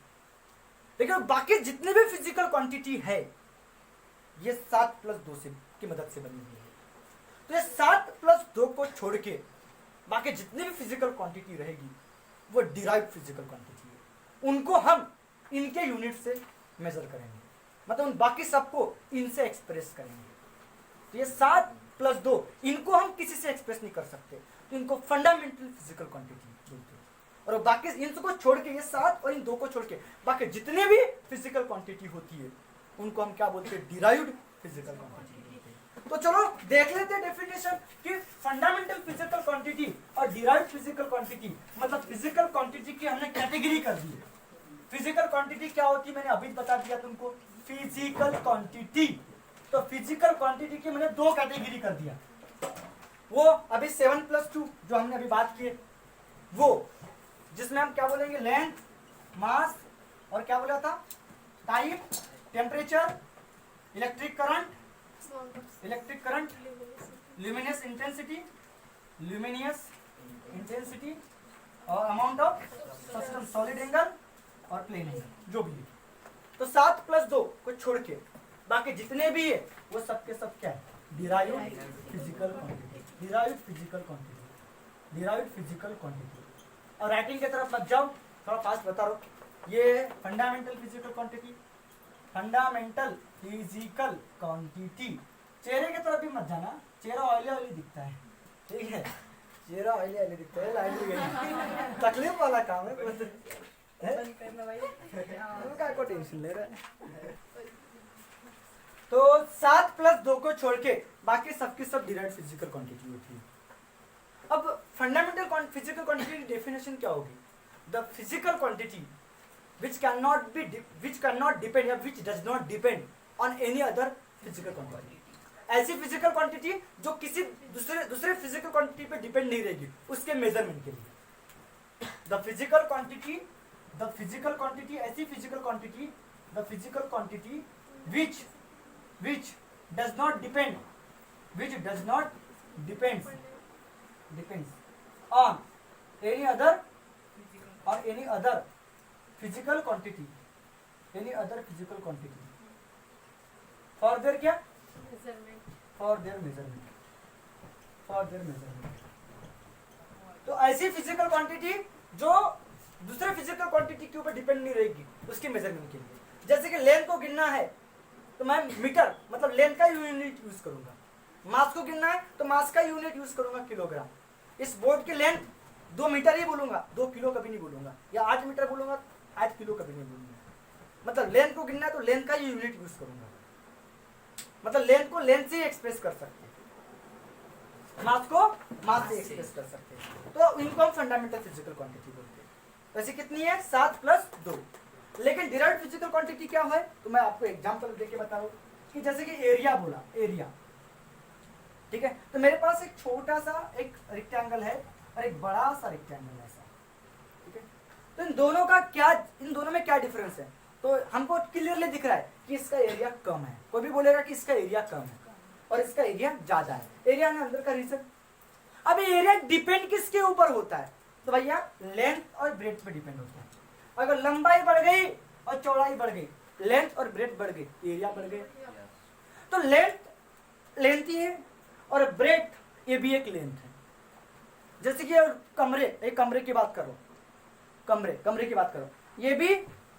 लेकिन बाकी जितने भी फिजिकल क्वांटिटी है ये 7+2 से की मदद से बनी हुई है। तो ये 7+2 को छोड़ के बाकी जितनी भी फिजिकल क्वांटिटी रहेगी वो डिराइव्ड फिजिकल क्वांटिटी है। उनको हम इनके यूनिट से मेजर करेंगे, मतलब उन बाकी सबको इनसे एक्सप्रेस करेंगे। तो ये 7+2 इनको हम किसी से एक्सप्रेस नहीं कर सकते, तो इनको फंडामेंटल फिजिकल क्वांटिटी बोलते हैं। और बाकी इनको छोड़ के, ये 7 और इन 2 को छोड़ के बाकी जितने भी फिजिकल क्वांटिटी होती है उनको हम क्या बोलते हैं? डिराइव्ड फिजिकल क्वांटिटी बोलते हैं। तो चलो देख लेते हैं डेफिनेशन कि फंडामेंटल फिजिकल क्वांटिटी और डिराइव्ड फिजिकल क्वांटिटी, मतलब फिजिकल क्वांटिटी की हमने कैटेगरी कर दी है। फिजिकल क्वांटिटी क्या होती है मैंने अभी बता दिया तुमको, फिजिकल क्वांटिटी। तो फिजिकल क्वांटिटी की मैंने 2 कैटेगरी कर दिया। वो अभी 7+2 जो हमने अभी बात की, वो जिसमें हम क्या बोलेंगे? लेंथ, मास और क्या बोला था? Time, temperature, electric current, luminous intensity और amount of substance, solid angle और प्लेन एंगल, जो भी है। तो 7+2 को छोड़ के बाकी जितने भी है वो सब के सब क्या है? Derived physical quantity. और राइटिंग की तरफ मत जाओ, थोड़ा फास्ट बता रहा हूं। ये फंडामेंटल फिजिकल क्वांटिटी। चेहरे की तरफ भी मत जाना, चेहरा ऑयली दिखता है, ठीक है? चेहरा ऑयली दिखता है, लाइट भी गई, तकलीफ वाला काम है। क्या को टेंशन ले रहा है? तो 7+2 को छोड़ के बाकी सबकी सब डिराइव्ड फिजिकल क्वांटिटी होती है। अब फंडामेंटल फिजिकल क्वांटिटी की डेफिनेशन क्या होगी? The physical quantity which cannot depend या which does not depend on any other physical quantity। ऐसी फिजिकल क्वांटिटी जो किसी दूसरे फिजिकल क्वांटिटी पे डिपेंड नहीं रहेगी उसके मेजरमेंट के लिए। द फिजिकल क्वांटिटी ऐसी physical quantity which does not depends on any other physical quantity for their क्या? for their measurement। तो ऐसी फिजिकल क्वांटिटी जो दूसरे फिजिकल क्वांटिटी के ऊपर डिपेंड नहीं रहेगी उसके मेजरमेंट के लिए। जैसे कि लेंथ को गिनना है तो मैं मीटर मतलब लेंथ का यूनिट यूज करूंगा, मास को गिनना है तो मास का यूनिट यूज करूंगा किलोग्राम। इस बोर्ड की लेंथ 2 मीटर ही बोलूंगा, 2 किलो कभी नहीं बोलूंगा, या 8 मीटर बोलूंगा 8 किलो कभी नहीं बोलूंगा। मतलब लेंथ को गिनना है तो लेंथ का ही यूनिट यूज करूंगा, मतलब लेंथ को लेंथ से एक्सप्रेस कर सकते हैं, मास को मास से एक्सप्रेस कर सकते हैं। तो इनको हम फंडामेंटल फिजिकल क्वांटिटी बोलते हैं। वैसे कितनी है 7 + 2। लेकिन डिराइव्ड फिजिकल क्वांटिटी क्या है तो मैं आपको एग्जांपल देके बताऊं कि जैसे कि एरिया बोला, एरिया ठीक है, तो मेरे पास एक छोटा सा एक रेक्टेंगल है और एक बड़ा सा रेक्टेंगल है ऐसा, ठीक है। तो इन दोनों में क्या डिफरेंस है, तो हमको क्लियरली दिख रहा है कि इसका एरिया कम है। कोई भी बोलेगा कि इसका एरिया कम है और इसका एरिया ज्यादा है, एरिया में अंदर का रीजन। अब एरिया डिपेंड किसके ऊपर होता है, तो भैया लेंथ और ब्रेथ पे डिपेंड होता है। अगर लंबाई बढ़ गई और चौड़ाई बढ़ गई, लेंथ और ब्रेथ बढ़ गई, एरिया बढ़ गया। तो लेंथ ही है और ब्रेथ ये भी एक लेंथ है। जैसे कि एक कमरे की बात करो, कमरे की बात करो, ये भी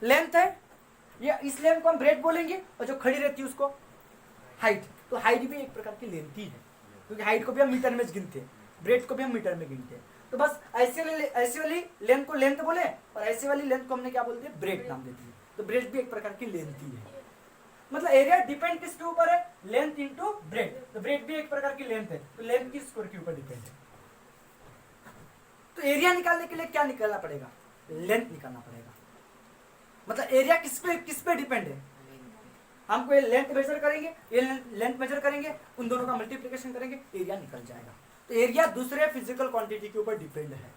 लेंथ है, ये इस लेंथ को हम ब्रेथ बोलेंगे, और जो खड़ी रहती है उसको हाइट। तो हाइट भी एक प्रकार की लेंथ ही है, क्योंकि हाइट को भी हम मीटर में गिनते हैं, ब्रेथ को भी हम मीटर में गिनते हैं। तो बस ऐसे वाली लेंथ को लेंथ बोले और ऐसे वाली लेंथ को हमने क्या बोलते हैं, ब्रेथ नाम देते हैं। तो ब्रेथ भी एक प्रकार की लेंथ ही है। मतलब एरिया डिपेंड किसके ऊपर है, लेंथ इनटू ब्रेथ। तो ब्रेथ भी एक प्रकार की लेंथ है, तो लेंथ की स्क्वायर के ऊपर डिपेंड है। तो एरिया निकालने के लिए क्या निकालना पड़ेगा, लेंथ निकालना पड़ेगा। मतलब एरिया किस पे डिपेंड है, हमको ये लेंथ मेजर करेंगे, ये लेंथ मेजर करेंगे, उन दोनों का मल्टीप्लिकेशन करेंगे, एरिया निकल जाएगा। तो एरिया दूसरे फिजिकल क्वांटिटी के ऊपर डिपेंड है,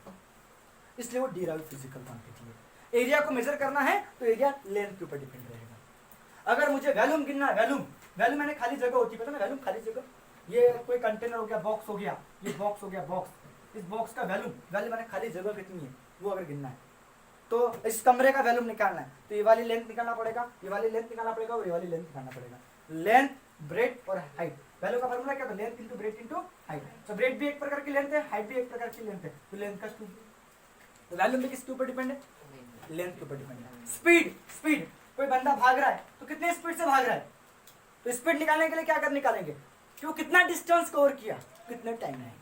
इसलिए वो डिराइव्ड फिजिकल क्वांटिटी है। एरिया को मेजर करना है तो एरिया लेंथ के ऊपर डिपेंड रहेगा। अगर मुझे वैल्यूम गिनना है, वैल्यूम मैंने खाली जगह होती है, पता ना वैल्यूम खाली जगह, ये कोई कंटेनर हो गया, बॉक्स हो गया, ये बॉक्स हो गया, बॉक्स, इस बॉक्स का वैल्यूम मैंने खाली जगह कितनी है वो अगर गिनना है, तो इस कमरे का वैल्यूम निकालना है तो ये वाली लेंथ निकालना पड़ेगा, ये वाली लेंथ निकालना पड़ेगा और ये वाली लेंथ निकालना पड़ेगा। लेंथ, ब्रेथ और हाइट, वैल्यू का फार्मूला क्या था, length into breadth into height. तो ब्रेथ भी एक प्रकार की लेंथ है, हाइट भी एक प्रकार की लेंथ है, तो लेंथ का तो वैल्यूम भी किसके ऊपर डिपेंड है, लेंथ के ऊपर डिपेंड है। स्पीड, कोई बंदा भाग रहा है तो कितने स्पीड से भाग रहा है, तो स्पीड निकालने के लिए क्या कर निकालेंगे कि वो कितना डिस्टेंस कवर किया, कितने टाइम में।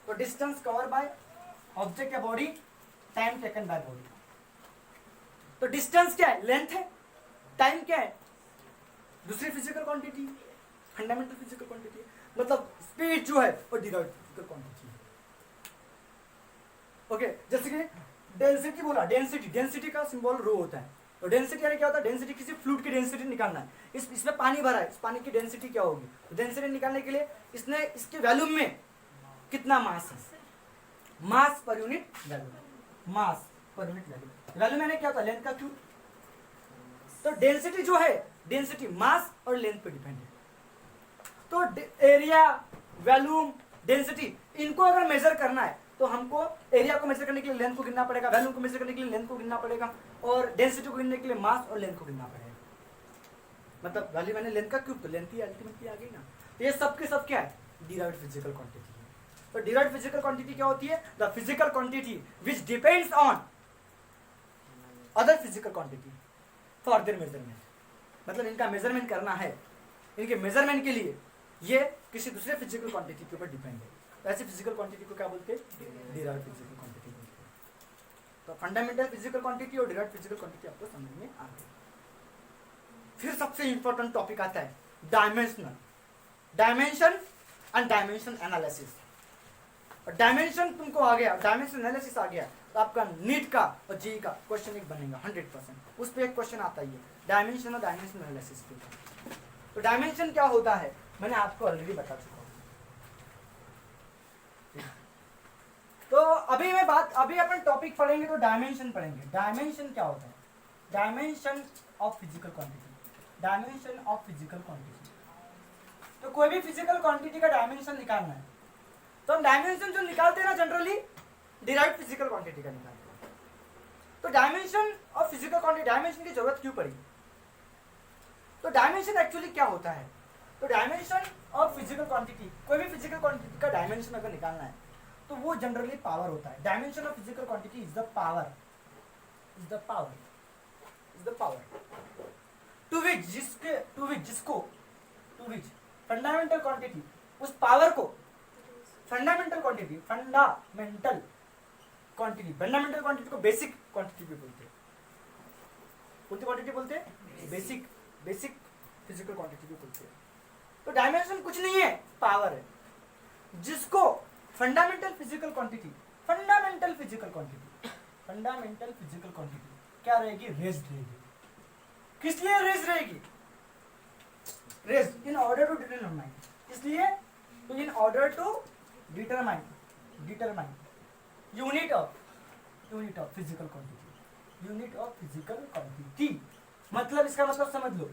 तो डिस्टेंस कवर बाय ऑब्जेक्ट या body, time taken by body. तो डिस्टेंस क्या है, लेंथ है, टाइम क्या है, दूसरी physical quantity, fundamental physical quantity. मतलब स्पीड जो है वो डिराइव्ड फिजिकल क्वांटिटी है। ओके, जैसे कि डेंसिटी बोला, डेंसिटी का सिंबल रो होता है। तो डेंसिटी यानी क्या होता है, डेंसिटी किसी फ्लूइड की डेंसिटी निकालना है, इसमें पानी भरा है, इस पानी की डेंसिटी क्या होगी। तो डेंसिटी निकालने के लिए इसने इसके वैल्यूम में कितना मास है, मास पर यूनिट वैल्यू, मास पर यूनिट वैल्यू। वैल्यू मैंने क्या होता है, लेंथ का क्यूब। तो डेंसिटी जो है, डेंसिटी मास और लेंथ पे डिपेंड है। तो एरिया, वैल्यूम, डेंसिटी, इनको अगर मेजर करना है तो हमको एरिया को मेजर करने के लिए लेंथ को गिनना पड़ेगा, वैल्यूम को मेजर करने के लिए लेंथ को गिनना पड़ेगा, और डेंसिटी को गिनने के लिए मास और लेंथ को गिनना पड़ेगा। मतलब वैल्यू मैंने लेंथ का क्यूब, तो लेंथ ही अल्टीमेटली आ गई ना। तो ये सब के सब क्या है, डिराइव्ड फिजिकल क्वांटिटी है। तो डिराइव्ड फिजिकल क्वांटिटी क्या होती है, the physical quantity which depends on other physical quantity for their measurement. मतलब इनका मेजरमेंट करना है, इनके मेजरमेंट के लिए ये किसी दूसरे फिजिकल क्वांटिटी के ऊपर डिपेंड है। तो ऐसी फिजिकल क्वांटिटी को क्या बोलते हैं, डिराइव्ड फिजिकल क्वांटिटी बोलते हैं। तो फंडामेंटल फिजिकल क्वांटिटी और डिराइव्ड फिजिकल क्वांटिटी आपको समझ में आ गई। फिर सबसे इंपॉर्टेंट टॉपिक आता है डायमेंशन एंड डायमेंशन एनालिसिस। और डायमेंशन तुमको आ गया, डायमेंशन एनालिसिस आ गया, तो आपका नीट का और जेईई का क्वेश्चन एक बनेगा 100%। उस पर एक क्वेश्चन आता ही है डायमेंशन और डायमेंशन एनालिसिस पे। तो डायमेंशन क्या होता है मैंने आपको ऑलरेडी बता चुका हूँ। तो अभी अपन टॉपिक पढ़ेंगे तो डायमेंशन पढ़ेंगे। डायमेंशन क्या होता है, dimension of physical quantity, dimension of physical quantity. तो कोई भी फिजिकल क्वांटिटी का डायमेंशन निकालना है तो हम डायमेंशन जो निकालते हैं ना जनरली डिराइव्ड फिजिकल क्वांटिटी का निकालते हैं। तो dimension of physical quantity, dimension की जरूरत क्यों पड़ी, तो डायमेंशन एक्चुअली क्या होता है। तो डायमेंशन ऑफ फिजिकल क्वांटिटी, कोई भी फिजिकल क्वांटिटी का डायमेंशन अगर निकालना है तो वो जनरली पावर होता है। Dimension of physical quantity is the power, is the power, is the power. To which fundamental quantity, उस पावर को फंडामेंटल क्वांटिटी को बेसिक क्वांटिटी भी बोलते हैं। कौन सी क्वांटिटी बोलते हैं? बेसिक फिजिकल क्वांटिटी भी बोलते हैं। तो डायमेंशन कुछ नहीं है, पावर है, जिसको फंडामेंटल फिजिकल क्वांटिटी क्या रहेगी? रेज्ड रहेगी। किस लिए रेज्ड रहेगी? Raised in order to determine, इसलिए तो in order to determine unit of physical quantity. मतलब इसका मतलब समझ लो,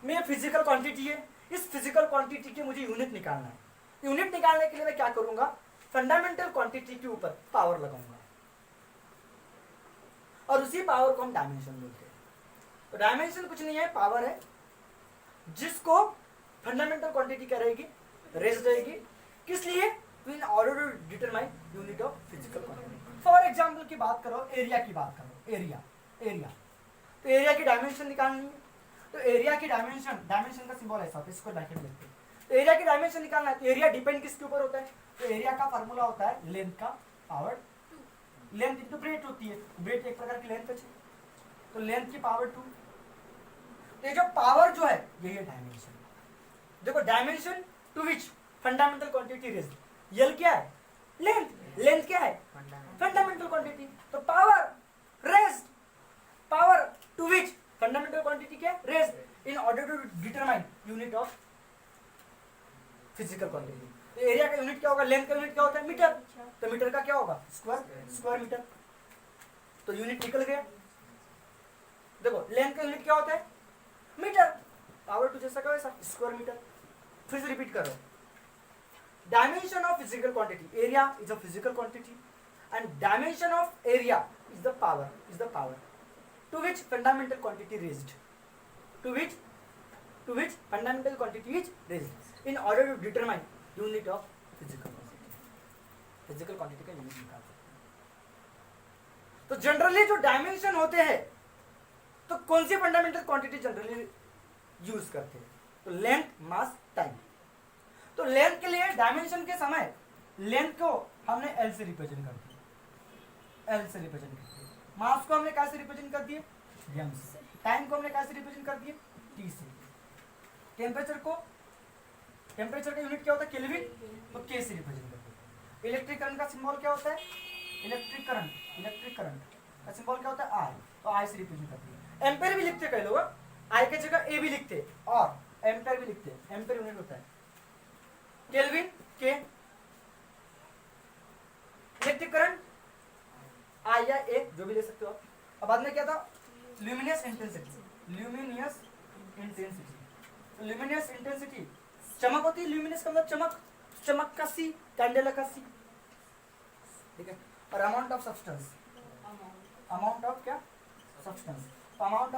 मैं फिजिकल क्वांटिटी है, इस फिजिकल क्वांटिटी के मुझे यूनिट निकालना है। यूनिट निकालने के लिए मैं क्या करूंगा? फंडामेंटल क्वांटिटी के ऊपर पावर लगाऊंगा, और उसी पावर को हम डायमेंशन बोलते हैं। तो डायमेंशन कुछ नहीं है, पावर है, जिसको फंडामेंटल क्वांटिटी क्या रहेगी? रेज्ड रहेगी। किस लिए? In order to determine unit of physical quantity. For example की बात करो, एरिया की बात करो, एरिया तो एरिया की डायमेंशन निकालनी है। तो एरिया की डायमेंशन का सिंबल ऐसा होता है, इसको ब्रैकेट लिखते हैं। तो एरिया की डायमेंशन निकालना है, तो एरिया डिपेंड किसके ऊपर होता है? तो एरिया का फॉर्मूला होता है लेंथ का पावर, लेंथ इंटू ब्रेथ होती है, ब्रेथ एक प्रकार की लेंथ है, तो लेंथ की पावर 2। तो ये जो पावर जो है यही है डायमेंशन। देखो, dimension to which fundamental quantity raised, यल क्या है? लेंथ क्या है? Fundamental quantity. तो power raised, power to which fundamental quantity क्या है? Raised in order to determine unit of physical quantity. तो एरिया का यूनिट क्या होगा? लेंथ का यूनिट क्या होता है? मीटर। तो मीटर का क्या होगा? Square metre. तो यूनिट निकल गया। देखो, लेंथ का यूनिट क्या होता है? मीटर। पावर टू जैसा का वैसा, स्क्वायर मीटर। फिर से रिपीट करो, dimension of physical quantity, area is a physical quantity and dimension of area is the power to which fundamental quantity raised, to which fundamental quantity is raised in order to determine unit of physical quantity का unit निकाल सकते हैं। तो generally जो dimension होते हैं, तो कौन सी फंडामेंटल क्वांटिटी जनरली यूज करते हैं? तो लेंथ, मास, टाइम। तो लेंथ के लिए डायमेंशन के समय लेंथ को हमने एल से रिप्रेजेंट कर दिया, मास को हमने कैसे रिप्रेजेंट कर दिए? एम से। टाइम को हमने कैसे रिप्रेजेंट कर दिए? टी से। टेम्परेचर का यूनिट क्या होता है? केल्विन, तो के से रिप्रेजेंट करते हैं। इलेक्ट्रिक करंट का सिंबल क्या होता है? इलेक्ट्रिक करंट का सिंबल क्या होता है? आई, तो आई से रिप्रेजेंट करते हैं। एम्पेयर भी लिखते कई लोग, आई के जगह ए भी लिखते और एम्पेयर भी लिखते हैं। एम्पेयर यूनिट होता है केल्विन, के। इलेक्ट्रिक करंट आई या ए जो भी ले सकते हो। अब बाद में क्या था? ल्यूमिनियस इंटेंसिटी चमक होती है। ल्यूमिनस का मतलब चमक का सी, कैंडेला का सी, ठीक है। और amount of substance, amount of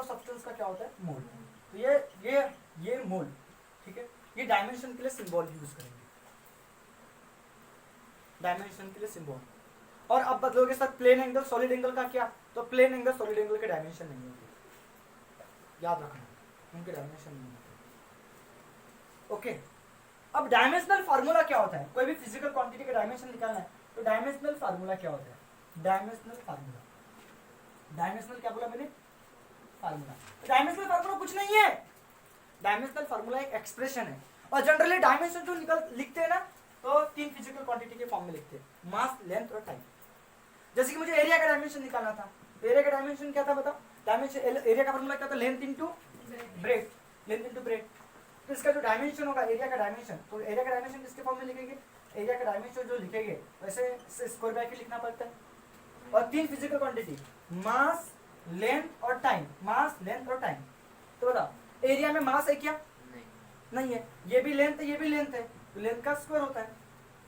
substance का क्या होता है? मोल। तो ये मोल, ठीक है। ये डायमेंशन के लिए सिंबल यूज करेंगे, डायमेंशन के लिए सिंबल। और अब बदलोगे sir plane angle solid angle का क्या? तो प्लेन एंगल सॉलिड एंगल के डायमेंशन नहीं होते, याद रखना, उनके डायमेंशन नहीं होते। ओके, अब डायमेंशनल फार्मूला क्या होता है? कोई भी फिजिकल क्वांटिटी का डायमेंशन निकालना है, तो डायमेंशनल फार्मूला क्या होता है? डायमेंशनल क्या बोला मैंने? फार्मूला। डायमेंशनल फार्मूला कुछ नहीं है, डायमेंशनल फार्मूला एक एक्सप्रेशन है। और जनरली डायमेंशन जो लिखते हैं ना, तो 3 फिजिकल क्वांटिटी के फॉर्म में लिखते हैं, मास, लेंथ और टाइम। जैसे कि मुझे एरिया का डायमेंशन निकालना था, एरिया का डायमेंशन क्या था बताओ? डायमेंशन एरिया का फार्मूला क्या था? Length into breadth. तो इसका जो डायमेंशन होगा एरिया का डायमेंशन, तो एरिया का डायमेंशन किसके फॉर्म में लिखेंगे? एरिया का डायमेंशन जो लिखेंगे वैसे स्क्वायर ब्रैकेट लिखना पड़ता है। और 3 फिजिकल क्वांटिटी, मास, लेंथ और टाइम। तो बताओ, एरिया में मास है क्या? नहीं है। ये भी लेंथ है, तो लेंथ का स्क्वायर होता है।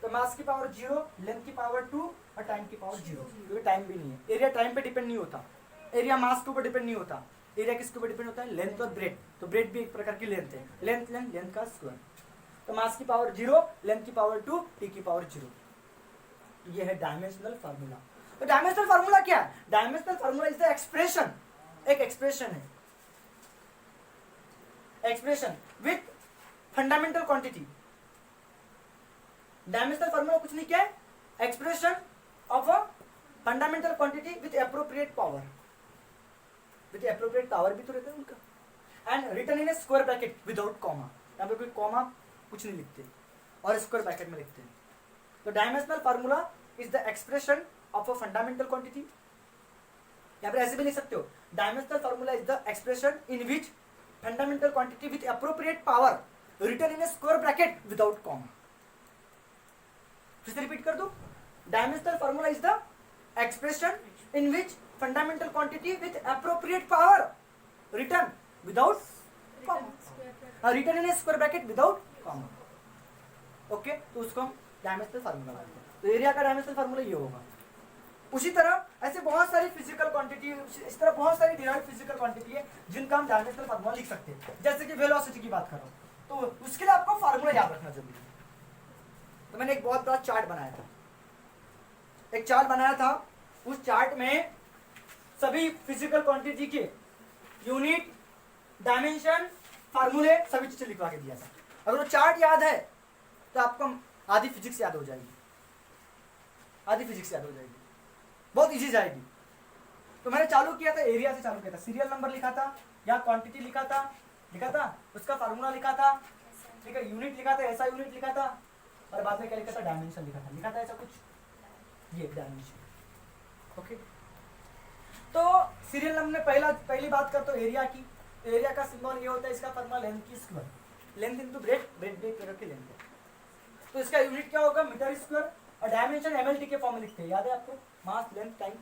तो मास की पावर 0, लेंथ की पावर 2 और टाइम की पावर 0, क्योंकि टाइम भी नहीं है। एरिया टाइम पे डिपेंड नहीं होता, एरिया मास के ऊपर डिपेंड नहीं होता। एरिया किसके ऊपर डिपेंड होता है? लेंथ और ब्रेथ। तो ब्रेथ भी एक प्रकार की लेंथ है, लेंथ का स्क्वायर। तो मास की पावर 0, लेंथ की पावर 2, टी की पावर 0। ये है डायमेंशनल फार्मूला। तो डायमेंशनल फार्मूला क्या है? Dimensional formula is the expression, एक एक्सप्रेशन है। Expression with fundamental quantity. Dimensional formula कुछ नहीं क्या है, expression of a fundamental quantity with appropriate power. With appropriate power भी तो रहता है उनका। And written in a square bracket without comma. यहाँ पे कोई कॉमा कुछ नहीं लिखते और स्क्वायर ब्रैकेट में लिखते हैं। तो dimensional formula is the expression of a fundamental quantity. यहाँ पे ऐसे भी लिख सकते हो, dimensional formula is the expression in which fundamental quantity with appropriate power written in a square bracket without comma. फिर से रिपीट कर दो, dimensional formula is the expression in which fundamental quantity with appropriate power written without comma, written in a square bracket without comma. Okay, तो उसको हम dimensional formula बोलते हैं। तो एरिया का डायमेंशनल फार्मूला ये होगा। उसी तरह ऐसे बहुत सारी फिजिकल क्वांटिटी, इस तरह बहुत सारी डिराइव्ड फिजिकल क्वांटिटी है जिनका हम डायमेंशनल फार्मूला लिख सकते हैं। जैसे कि वेलोसिटी की बात कर रहा हूं, तो उसके लिए आपको फार्मूला याद रखना जरूरी है। तो मैंने एक बहुत बड़ा चार्ट बनाया था, एक चार्ट बनाया था। उस चार्ट में सभी फिजिकल क्वांटिटी के यूनिट, डायमेंशन, फार्मूले सभी चीजें लिखवा के दिया था। अगर वो चार्ट याद है तो आपको आधी फिजिक्स याद हो जाएगी, आधी फिजिक्स याद हो जाएगी, बहुत इजी जाएगी। तो मैंने चालू किया था, एरिया से चालू किया था। सीरियल नंबर लिखा था, या क्वांटिटी लिखा था, उसका फार्मूला लिखा था, ठीक है, यूनिट लिखा था, ऐसा यूनिट लिखा था, और बाद में क्या लिखा था, डायमेंशन लिखा था ऐसा कुछ, ये डायमेंशन। ओके, तो सीरियल नंबर में पहली बात कर तो एरिया की। एरिया का सिंबल ये होता है, इसका फार्मूला लेंथ की स्क्वायर, लेंथ इनटू ब्रेड की लेंथ है। तो इसका यूनिट क्या होगा, मीटर स्क्वायर, और डायमेंशन एमएलटी के फॉर्म में लिखते हैं, याद है आपको, मास लेंथ टाइम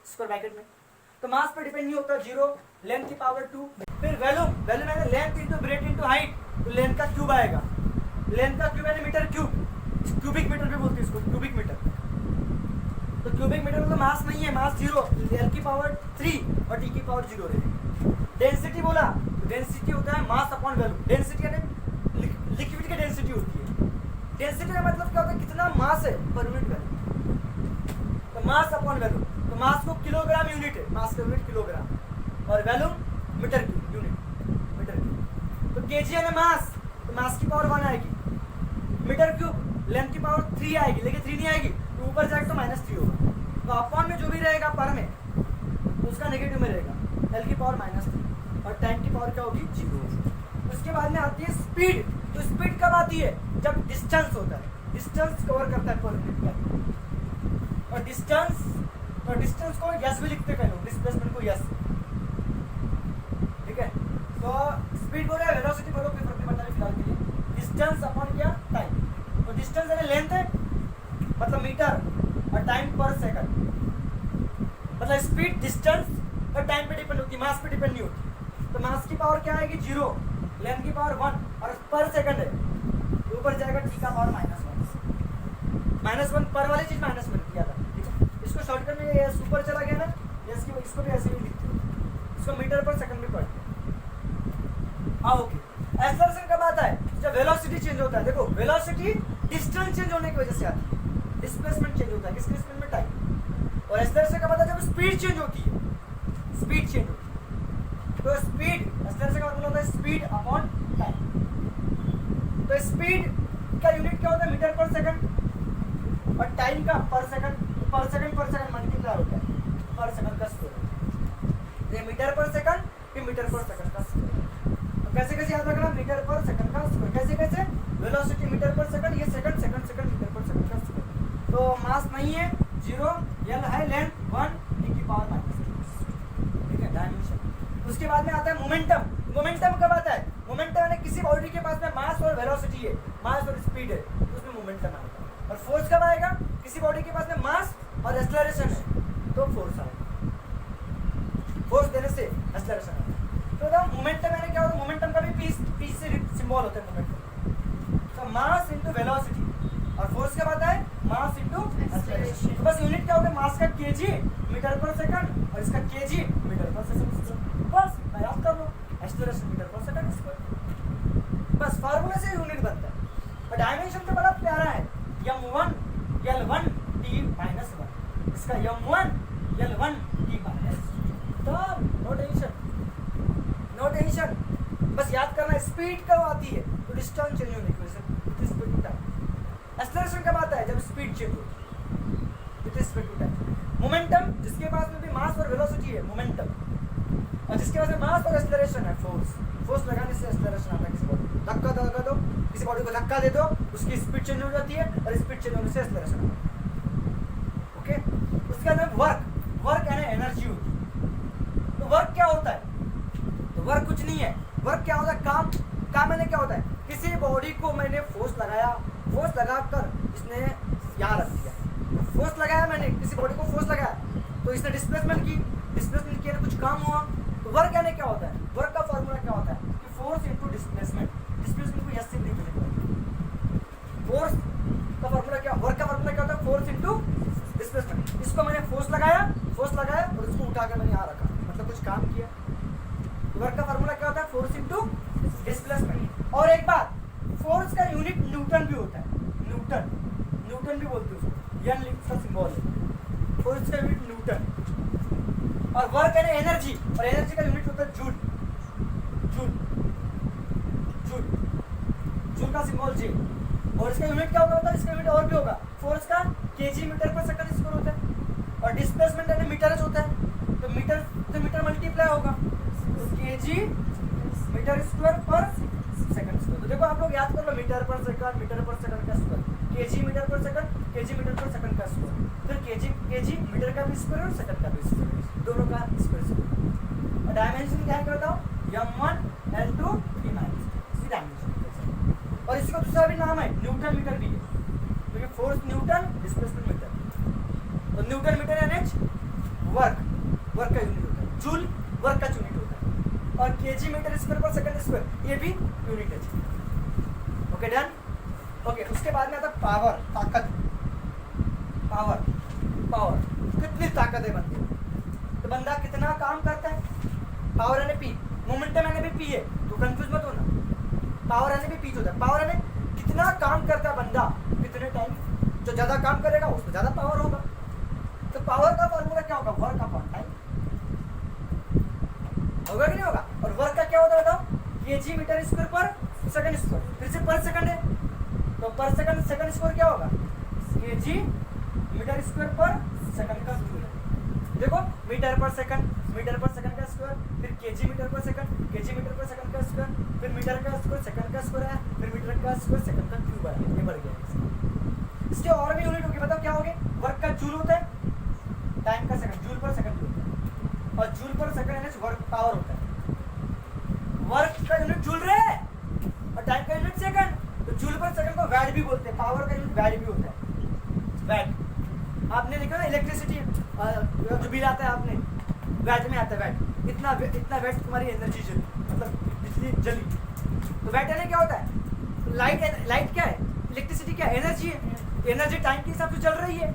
स्क्वायर ब्रैकेट में। तो मास पर डिपेंड नहीं होता, 0, लेंथ की पावर 2। फिर वॉल्यूम यानी length into breadth into height, तो लेंथ का क्यूब आएगा, लेंथ का क्यूब यानी मीटर क्यूब, क्यूबिक मीटर भी बोलते हैं इसको, क्यूबिक मीटर। तो क्यूबिक मीटर में तो मास नहीं है, मास 0, एल की पावर 3 और टी की पावर 0 रहेगी। डेंसिटी बोला, तो डेंसिटी होता है मास अपॉन वॉल्यूम। डेंसिटी यानी लिक्विड की डेंसिटी होती है। डेंसिटी का मतलब क्या होता है, कितना मास है पर यूनिट वैल्यू। तो मास अपॉन वैल्यूम, तो मास को किलोग्राम यूनिट है, मास का यूनिट किलोग्राम, और volume metre cube unit, metre cube. तो केजी है ना मास, तो मास की पावर 1 आएगी। मीटर क्यूब लेंथ की पावर 3 आएगी, लेकिन 3 नहीं आएगी, तो ऊपर जाएगा तो -3 होगा। तो अपॉन में जो भी रहेगा पर में, तो उसका नेगेटिव में रहेगा, एल की पावर -3, और टाइम की पावर क्या होगी, 0। उसके बाद में आती है स्पीड। तो स्पीड कब आती है, जब डिस्टेंस होता है, डिस्टेंस कवर करता है पर यूनिट का। और डिस्टेंस, तो डिस्टेंस को यस भी लिखते हैं लोग, डिस्प्लेसमेंट को यस, ठीक है। तो स्पीड बोलो या वेलोसिटी बोलो, कोई फर्क नहीं पड़ता है फिलहाल के लिए। डिस्टेंस अपॉन क्या, टाइम। तो डिस्टेंस यानी लेंथ है, मतलब मीटर, और टाइम पर सेकंड। मतलब स्पीड डिस्टेंस और टाइम पे डिपेंड होती है, मास पे डिपेंड नहीं होती। तो मास की पावर क्या आएगी, 0, लेंथ की पावर 1, और पर सेकंड है, ऊपर जाएगा टी का पावर -1 पर वाली चीज माइनस में किया था, ठीक है। इसको शॉर्टकट में ये ऊपर चला गया ना, इसको भी ऐसे ही लिखते हो, इसको मीटर पर सेकंड में पढ़ते हैं। हाँ, ओके। एक्सेलरेशन कब आता है, जब वेलोसिटी चेंज होता है। देखो, वेलोसिटी डिस्टेंस चेंज होने की वजह से आती है, डिस्प्लेसमेंट चेंज होता है, किस डिस्प्लेसमेंट में, टाइम। और एक्सेलरेशन कब आता है, जब स्पीड चेंज होती है, स्पीड चेंज होती है। तो स्पीड, एक्सेलरेशन का मतलब होता है स्पीड अपॉन टाइम। तो स्पीड का यूनिट क्या होता है, मीटर पर सेकंड, और टाइम का पर सेकंड मल्टीप्लाई होता है, पर सेकंड का स्क्वायर। ये मीटर पर सेकंड, फिर मीटर पर सेकंड का स्क्वायर। तो कैसे याद रखना, मीटर पर सेकंड का स्क्वायर। कैसे, वेलोसिटी मीटर पर सेकंड, ये सेकंड मीटर पर सेकंड का स्क्वायर। तो मास नहीं है, 0, एल है, लेंथ 1, टी की पावर -2, ठीक है, डायमेंशन। उसके बाद में आता है मोमेंटम। मोमेंटम कब आता है, मोमेंटम यानी किसी बॉडी के पास में मास और वेलोसिटी है, मास और स्पीड है, तो उसमें मोमेंटम आएगा। और फोर्स कब आएगा, किसी बॉडी के पास में मास और एक्सेलरेशन है, तो फोर्स आएगा, फोर्स देने से एक्सेलरेशन आएगा। तो मोमेंटम यानी क्या होता है, मोमेंटम का भी पी से सिंबल होता है मोमेंटम। तो मास इनटू वेलोसिटी, और फोर्स कब आता है, मास इनटू एक्सेलरेशन। तो बस यूनिट क्या होगा, मास का केजी मीटर पर सेकंड, और इसका केजी मीटर पर सेकंड। बस याद कर लो, एक्सेलरेशन मीटर पर सेकंड स्क्वायर। बस फार्मूले से यूनिट बनता है। और डायमेंशन तो बड़ा प्यारा है, m1 l1 t -1, इसका m1 l1 t -, तो नो टेंशन, बस याद करना स्पीड कब आती है तो डिस्टेंस चेंज होने की वजह से स्पीड टू टाइम। एक्सेलरेशन कब आता है जब स्पीड चेंज होती है स्पीड टू टाइम। मोमेंटम जिसके पास में भी मास और वेलोसिटी है मोमेंटम, और जिसके पास में मास और एक्सेलरेशन है फोर्स लगाने से एक्सेलरेशन आता है। किसी बॉडी को धक्का दो किसी बॉडी को धक्का दे दो उसकी स्पीड चेंज हो जाती है और स्पीड चेंज होने से एक्सेलरेशन आता है। ओके, उसके बाद वर्क यानी एनर्जी होती है। तो वर्क क्या होता है? तो वर्क कुछ नहीं है, वर्क क्या होता है? काम मैंने क्या होता है? किसी बॉडी को मैंने फोर्स लगाकर इसने यहाँ रख दिया, फोर्स लगाया मैंने किसी बॉडी को फोर्स लगाया तो इसने डिस्प्लेसमेंट किया तो कुछ काम हुआ। तो वर्क यानी क्या होता है? वर्क का फॉर्मूला क्या होता है कि फोर्स इनटू डिस्प्लेसमेंट को यस से लिख लेते हैं। फोर्स का फॉर्मूला क्या, वर्क का फॉर्मूला क्या होता है? Force into displacement. इसको मैंने फोर्स लगाया और इसको उठाकर मैंने यहाँ रखा, मतलब कुछ काम किया। वर्क का फॉर्मूला क्या होता है? Force into displacement. और एक बात, फोर्स का यूनिट न्यूटन भी होता है, न्यूटन भी बोलते हैं उसको, यन का सिंबल है, फोर्स का यूनिट न्यूटन। और वर्क है एनर्जी, और एनर्जी का यूनिट होता है जूल का सिंबल जे। और इसका यूनिट क्या होगा? इसका यूनिट और भी होगा, फोर्स का केजी मीटर पर सेकंड स्क्वायर होता है, और डिस्प्लेसमेंट यानी मीटर होता है, तो मीटर से मीटर मल्टीप्लाई होगा तो केजी मीटर स्क्वायर पर सेकंड स्क्वायर। तो देखो आप लोग याद कर लो, मीटर पर सेकंड का स्क्वायर, केजी मीटर पर सेकंड का स्क्वायर, फिर केजी मीटर का भी स्क्वायर और सेकंड का भी स्क्वायर, दोनों का स्क्वायर। और डायमेंशन क्या है बताओ? m1 l2 t इसी डायमेंशन। और इसका दूसरा भी नाम है न्यूटन मीटर भी है, तो ये फोर्स न्यूटन, डिस्प्लेसमेंट मीटर। तो न्यूटन मीटर यानी वर्क का यूनिट होता है, जूल वर्क का यूनिट होता है, और केजी मीटर स्क्वायर पर सेकंड स्क्वायर ये भी यूनिट है। Okay done. ओके, उसके बाद में आता है पावर, ताकत। पावर कितनी ताकत है बंदे में, तो बंदा कितना काम करता है। पावर यानी पी, मोमेंटम यानी भी पी है, तो कंफ्यूज मत होना। पावर यानी भी पी होता है, पावर यानी कितना काम करता है बंदा कितने टाइम, जो ज्यादा काम करेगा उसको ज्यादा पावर होगा। तो पावर का फॉर्मूला क्या होगा? वर्क अपॉन टाइम होगा कि नहीं होगा? और वर्क का क्या होता है बताओ? केजी मीटर स्क्वायर पर सेकंड स्क्वायर, फिर से पर सेकंड है तो पर सेकंड स्क्वायर क्या होगा? केजी मीटर स्क्वायर पर सेकंड का स्क्वायर। देखो मीटर पर सेकंड का स्क्वायर, फिर केजी मीटर पर सेकंड का स्क्वायर, फिर मीटर का स्क्वायर सेकंड का स्क्वायर है, फिर मीटर का स्क्वायर सेकंड का क्यूब है, ये बढ़ गया। इसके और भी यूनिट होगी, बताओ क्या होगी? वर्क का जूल होता है, टाइम का सेकंड, जूल पर सेकंड होता है, और जूल पर सेकंड यानी वर्क पावर होता है। वर्क का यूनिट जूल रहे और टाइम का यूनिट सेकंड, तो जूल पर सेकंड को वैट भी बोलते हैं, पावर का यूनिट वैट भी होता है। वैट आपने देखा ना, इलेक्ट्रिसिटी जो बिल आता है आपने वैट में आता है, वैट इतना वैट तुम्हारी एनर्जी जली, मतलब बिजली जली। तो वैट यानी क्या होता है? लाइट क्या है? इलेक्ट्रिसिटी क्या है? एनर्जी है। एनर्जी टाइम के हिसाब से चल रही है,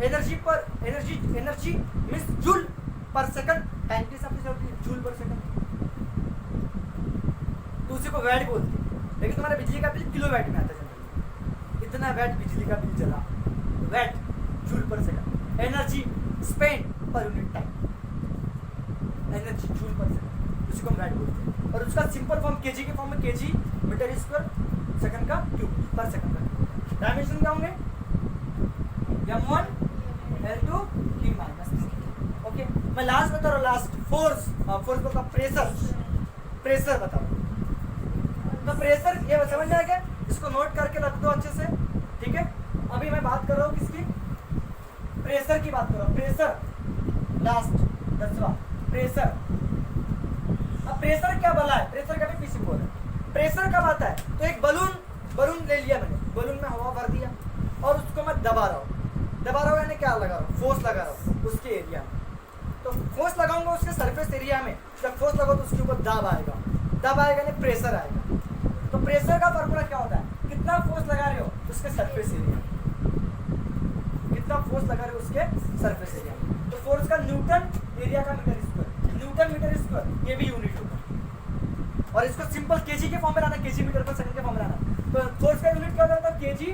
energy means joule per second, time के हिसाब से चलती है, जूल पर सेकंड, तो उसी को वैट बोलते हैं। लेकिन तुम्हारा बिजली का बिल किलो वैट में आता है, इतना वैट बिजली का बिल चला, watt joule per second. Energy spend per unit time, energy joule per second, उसी को हम वैट बोलते हैं। और उसका सिंपल फॉर्म केजी के फॉर्म में, केजी मीटर स्क्वायर सेकंड का क्यूब पर सेकंड का। डायमेंशन क्या होंगे? m1 l2 t minus. Okay, मैं लास्ट बता रहा हूँ, लास्ट फोर्स का प्रेशर बताओ। तो प्रेशर ये समझ में आ गया, इसको नोट करके रख दो अच्छे से, ठीक है। अभी मैं बात कर रहा हूँ किसकी? प्रेशर की बात कर रहा हूँ, प्रेशर लास्ट 10वां प्रेशर। अब प्रेशर क्या बोला है? प्रेशर का भी पीछे बोल है। प्रेशर कब आता है? तो एक बलून ले लिया मैंने, बलून में हवा भर दिया और उसको मैं दबा रहा हूँ यानी क्या लगा रहा हूँ? फोर्स लगा रहा हूँ उसके एरिया में। तो फोर्स लगाऊंगा उसके सरफेस एरिया में, जब फोर्स लगाओ तो उसके ऊपर दाब आएगा यानी प्रेशर आएगा। तो प्रेशर का फॉर्मूला क्या होता है? कितना फोर्स लगा रहे हो उसके सरफेस एरिया, कितना फोर्स लगा रहे हो उसके सरफेस एरिया। तो फोर्स का न्यूटन एरिया का मीटर स्क्वायर ये भी यूनिट होगा। और इसको सिंपल केजी के फॉर्म में लाना, केजी मीटर पर सेकंड के फॉर्म में लाना। तो फोर्स का यूनिट क्या होता है? केजी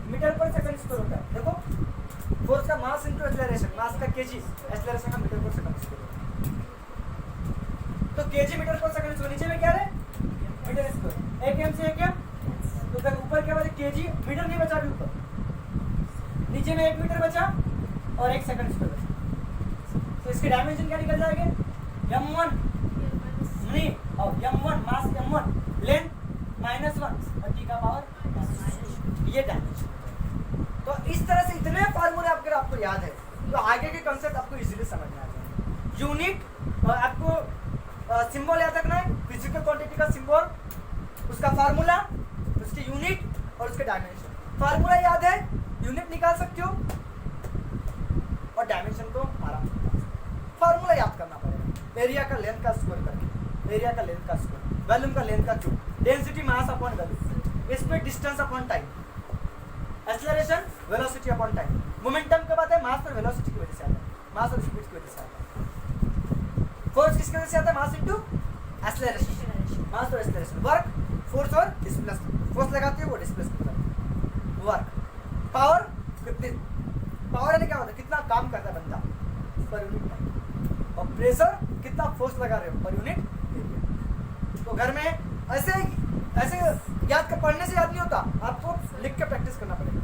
मीटर पर सेकंड स्क्वायर होता है। देखो फोर्स का मास इनटू एक्सेलरेशन, मास का केजी, एक्सेलरेशन का मीटर पर सेकंड स्क्वायर। तो केजी मीटर पर सेकंड स्क्वायर, नीचे में क्या है? मीटर स्क्वायर, 1 m से 1 m, तो फिर ऊपर क्या बचा, kg, मीटर नहीं बचा अभी ऊपर, नीचे में 1 मीटर बचा और 1 सेकंड स्क्वायर बचा। तो इसके डायमेंशन क्या निकल जाएंगे, m1 नहीं, और m1 मास m1, लेंथ -1 और t का पावर, ये डायमेंशन। तो इस तरह से इतने फार्मूले आपको याद है तो आगे के कंसेप्ट आपको इजीली समझ में आ जाएंगे। यूनिट आपको सिंबल याद रखना है, फिजिकल क्वांटिटी का सिंबल, उसका फार्मूला, उसके यूनिट और उसके डायमेंशन। फार्मूला याद है, यूनिट निकाल सकते हो और डायमेंशन को मारा। फार्मूला याद करना पड़ेगा, एरिया का लेंथ का स्क्वायर करके, एरिया का लेंथ का स्क्वायर, वॉल्यूम का लेंथ का cube, density mass upon volume, speed distance upon time, acceleration velocity upon time. Momentum कब आता है, मास और वेलोसिटी की वजह से आता है, मास और स्पीड की वजह से आता है। फोर्स किसकी वजह से आता है, मास इनटू एक्सेलरेशन, मास और एक्सेलरेशन। वर्क, फोर्स और डिस्प्लेसमेंट, फोर्स लगाते हो वो डिस्प्लेसमेंट करते हैं। वर्क, पावर, पावर यानी क्या होता है, कितना काम करता है बंदा पर यूनिट टाइम, और प्रेशर कितना फोर्स लगा रहे हो पर यूनिट एरिया। तो घर में ऐसे याद कर, पढ़ने से याद नहीं होता, आपको लिख के प्रैक्टिस करना पड़ेगा।